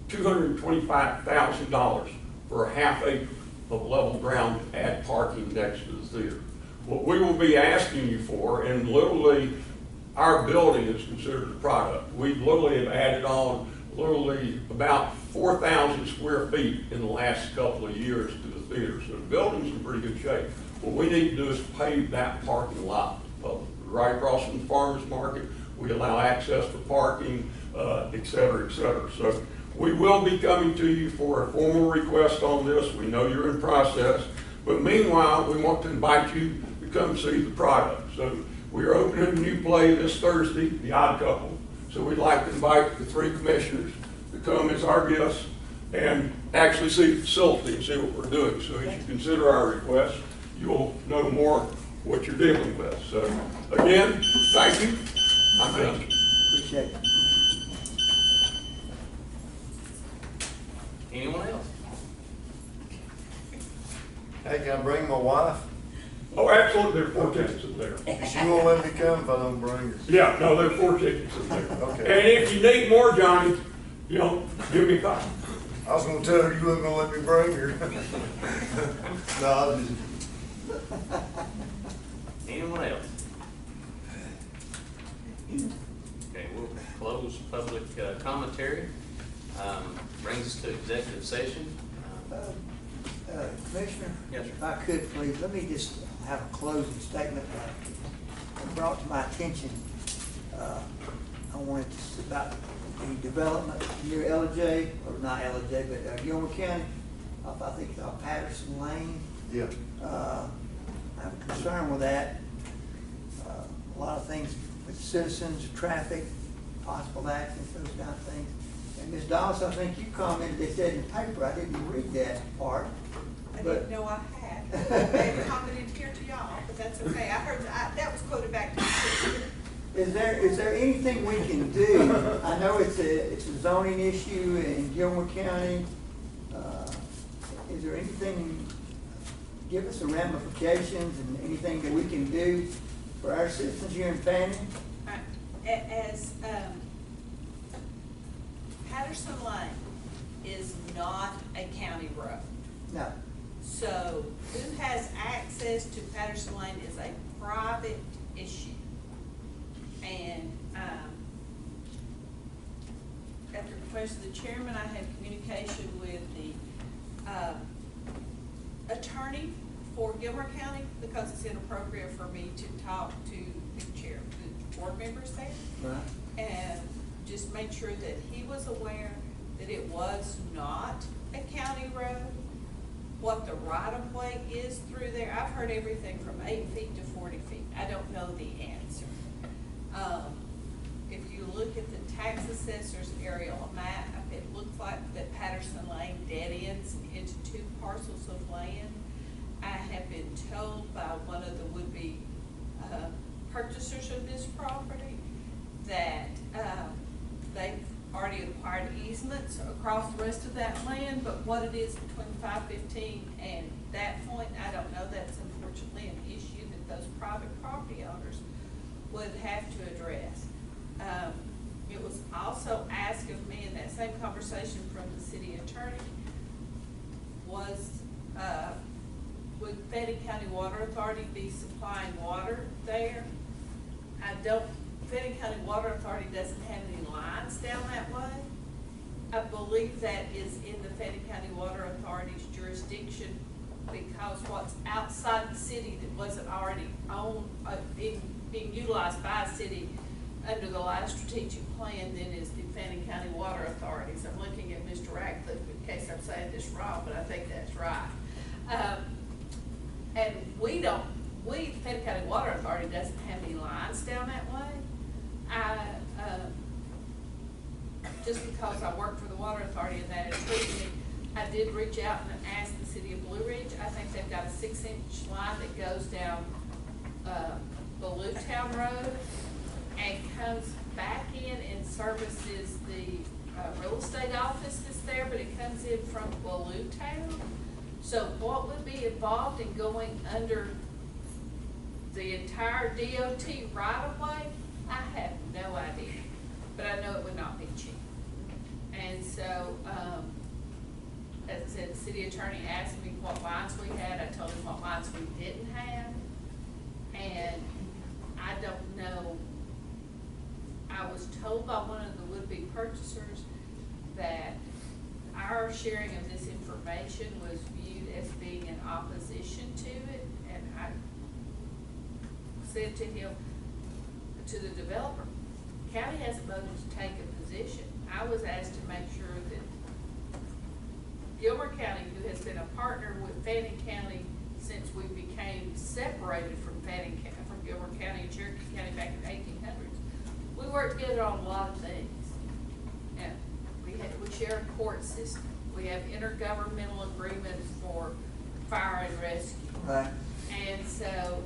$225,000 for a half acre of level ground to add parking next to the theater. What we will be asking you for, and literally our building is considered a product. We literally have added on literally about 4,000 square feet in the last couple of years to the theater. So the building's in pretty good shape. What we need to do is pave that parking lot to the public. Right across from the farmer's market, we allow access for parking, et cetera, et cetera. So we will be coming to you for a formal request on this. We know you're in process, but meanwhile, we want to invite you to come see the product. So we are opening a new play this Thursday, The Odd Couple. So we'd like to invite the 3 commissioners to come as our guests and actually see the facility and see what we're doing. So as you consider our request, you'll know more what you're dealing with. So again, thank you. I'm done. Appreciate it. Anyone else? Hey, can I bring my wife? Oh, absolutely, there are 4 tickets in there. She won't let me come if I don't bring her. Yeah, no, there are 4 tickets in there. Okay. And if you need more, Johnny, you know, give me a call. I was gonna tell her you wasn't gonna let me bring her. No, I was just. Anyone else? Okay, we'll close public commentary. Brings us to executive session. Commissioner? Yes, sir. If I could, please, let me just have a closing statement that brought to my attention. I wanted to say about the development near LJ, or not LJ, but Gilmer County. I think it's off Patterson Lane. Yeah. I have a concern with that. A lot of things with citizens, traffic, possible accidents, those kind of things. And Ms. Dawes, I think you commented, they said in the paper, I didn't read that part. I but- didn't know I had. Maybe commented here to y'all, but that's okay. I heard, that was quoted back to me. Is there anything we can do? I know it's a zoning issue in Gilmore County. Is there anything, give us the ramifications and anything that we can do for our citizens here in Fannin? As, Patterson Lane is not a county road. No. So who has access to Patterson Lane is a private issue. And, at the request of the chairman, I had communication with the, attorney for Gilmore County, because it's inappropriate for me to talk to the board members there. Right. And just made sure that he was aware that it was not a county road. What the right-of-way is through there, I've heard everything from 8 feet to 40 feet. I don't know the answer. If you look at the tax assessor's aerial map, it looks like that Patterson Lane dead ends into 2 parcels of land. I have been told by one of the would-be purchasers of this property that they've already acquired easements across the rest of that land, but what it is between 515 and that point, I don't know. That's unfortunately an issue that those private property owners would have to address. It was also asked of me in that same conversation from the city attorney, would Fannin County Water Authority be supplying water there? Fannin County Water Authority doesn't have any lines down that way. I believe that is in the Fannin County Water Authority's jurisdiction, because what's outside the city that wasn't already owned, being utilized by a city under the last strategic plan then is the Fannin County Water Authorities. I'm looking at Mr. Radcliffe in case I'm saying this wrong, but I think that's right. And the Fannin County Water Authority doesn't have any lines down that way. Just because I work for the Water Authority and that intrigued me, I did reach out and ask the city of Blue Ridge. I think they've got a 6-inch line that goes down Blue Town Road and comes back in and services the real estate office that's there, but it comes in from Blue Town. So what would be involved in going under the entire DOT right-of-way? I have no idea, but I know it would not be cheap. And so, as I said, the city attorney asked me what lines we had. I told him what lines we didn't have. And I don't know, I was told by one of the would-be purchasers that our sharing of this information was viewed as being in opposition to it. And I said to him, to the developer, the county hasn't voted to take a position. I was asked to make sure that Gilmore County, who has been a partner with Fannin County since we became separated from Gilmore County and Cherokee County back in the 1800s, we worked together on a lot of things. And we share a court system. We have intergovernmental agreements for fire and rescue. Right. And so,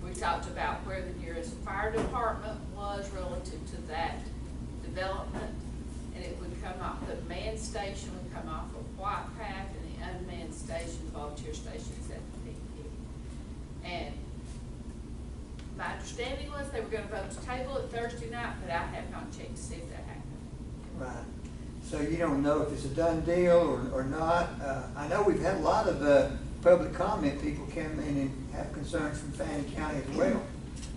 we talked about where the nearest fire department was relative to that development. And it would come off, the manned station would come off of White Path, and the unmanned station, volunteer station, is at the PP. And my understanding was they were gonna vote to table it Thursday night, but I have not checked to see if that happened. Right. So you don't know if it's a done deal or not. I know we've had a lot of public comment. People come in and have concerns from Fannin County as well.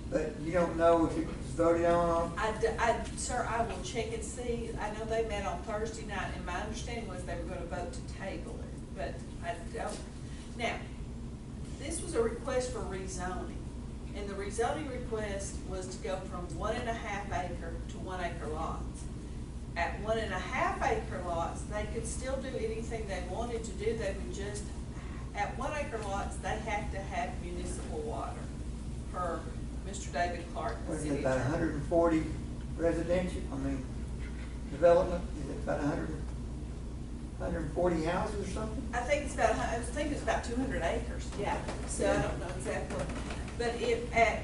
But you don't know if it was voted on? Sir, I will check and see. I know they met on Thursday night, and my understanding was they were gonna vote to table it, but I don't. Now, this was a request for rezoning, and the rezoning request was to go from 1.5 acre to 1 acre lots. At 1.5 acre lots, they could still do anything they wanted to do. They would just, at 1 acre lots, they have to have municipal water per Mr. David Clark, the What is city it, about attorney. 140 residential, development, is it about 140 houses or something? I think it's about 200 acres, yeah, so I don't know exactly. But if, at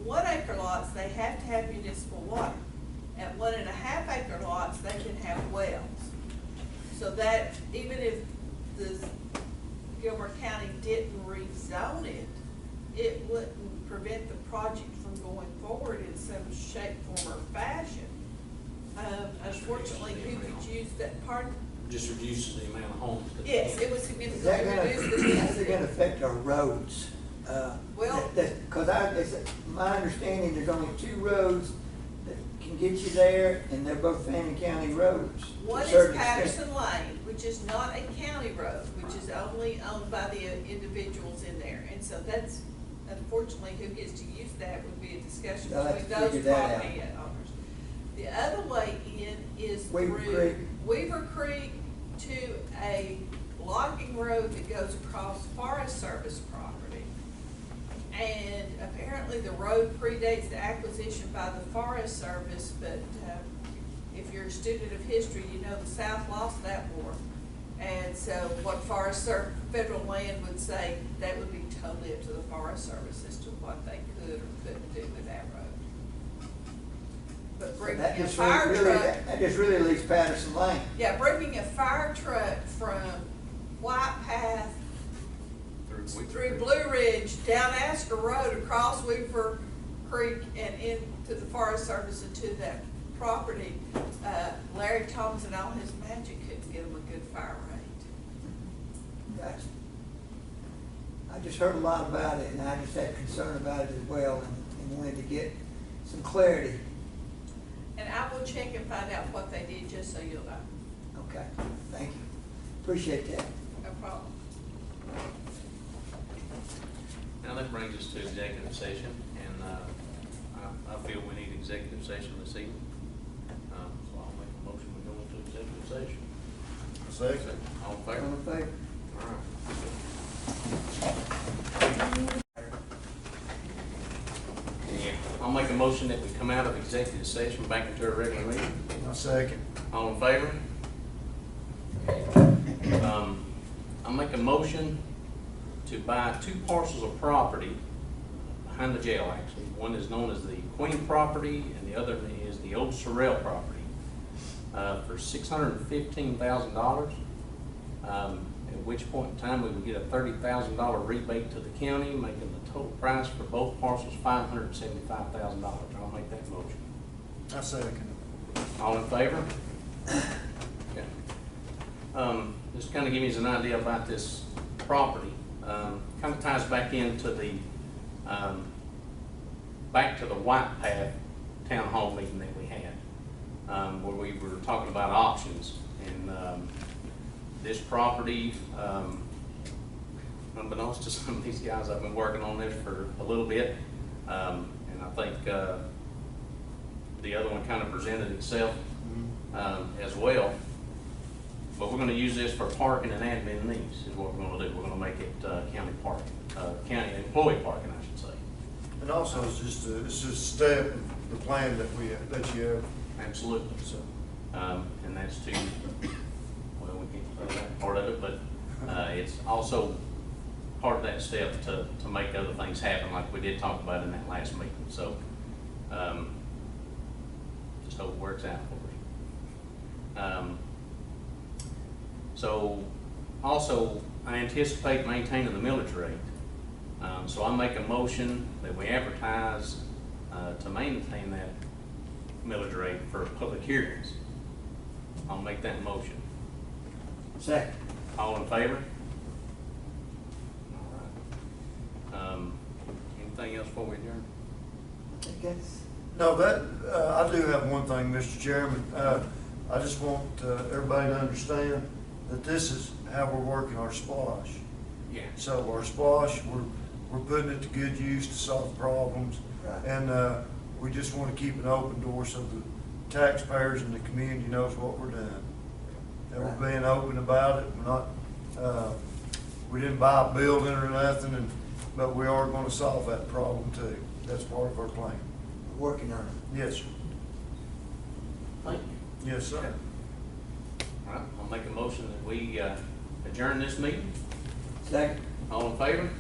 1 acre lots, they have to have municipal water. At 1.5 acre lots, they can have wells. So that, even if the Gilmer County didn't rezone it, it wouldn't prevent the project from going forward in some shape, form, or fashion. Unfortunately, who could use that part? Just reduces the amount of homes. that- Yes, it would Is that significantly gonna, reduce the how's it density. gonna affect our roads? Well- Because it's my understanding, there's only 2 roads that can get you there, and they're both Fannin County roads. to a One is certain extent. Patterson Lane, which is not a county road, which is only owned by the individuals in there. And so that's, unfortunately, who gets to use that would be a discussion They'll have between to those figure that out. property owners. The other way in is Weaver through Creek. Weaver Creek to a logging road that goes across Forest Service property. And apparently the road predates the acquisition by the Forest Service, but if you're a student of history, you know the South lost that war. And so what federal land would say, that would be totally up to the Forest Service as to what they could or couldn't do with that road. But bringing That a just fire really, truck, that just really leaves Patterson Lane. yeah, bringing a fire truck from White Path through Blue Ridge, down Asker Road, across Weaver Creek and into the Forest Service and to that property, Larry Thomas and all his magic couldn't get them a good fire rate. Gotcha. I just heard a lot about it, and I just had concern about it as well, and wanted to get some clarity. And I will check and find out what they did, just so you'll know. Okay, thank you. Appreciate that. No problem. Now that brings us to executive session, and I feel we need executive session this evening. So I'll make a motion, we go into executive session. Second. All in All favor? in favor? All right. Yeah, I'll make a motion that we come out of executive session back into our regular meeting. I second. All in favor? I'll make a motion to buy 2 parcels of property behind the jail, actually. One is known as the Queen property, and the other is the Old Sorrel property, for $615,000. At which point in time we would get a $30,000 rebate to the county, making the total price for both parcels $575,000. I'll make that motion. I second. All in favor? Okay. Just kind of give you an idea about this property. Kind of ties back into the, back to the White Path town hall meeting that we had, where we were talking about options. And this property, unbeknownst to some of these guys, I've been working on this for a little bit. And I think the other one kind of presented itself as well. But we're going to use this for parking and admin needs is what we're going to do. We're going to make it county parking, county employee parking, I should say. And also, it's just a step in the plan that you have. Absolutely. So, and that's to, well, we can't say that part of it, but it's also part of that step to make other things happen, like we did talk about in that last meeting. So, just hope it works out for us. So, also, I anticipate maintaining the millage rate. So I make a motion that we advertise to maintain that millage rate for public hearings. I'll make that motion. Second. All in favor? All right. Anything else before we adjourn? I think that's, No, that, I do have one thing, Mr. Chairman. I just want everybody to understand that this is how we're working our splosh. Yeah. So our splosh, we're putting it to good use to solve problems. Right. And we just want to keep an open door so the taxpayers and the community knows what we're doing. And we're being open about it. We're not, we didn't buy a building or nothing, but we are going to solve that problem too. That's part of our plan. Working on it. Yes, sir. Thank you. Yes, sir. All right, I'll make a motion that we adjourn this meeting. Second. All in favor?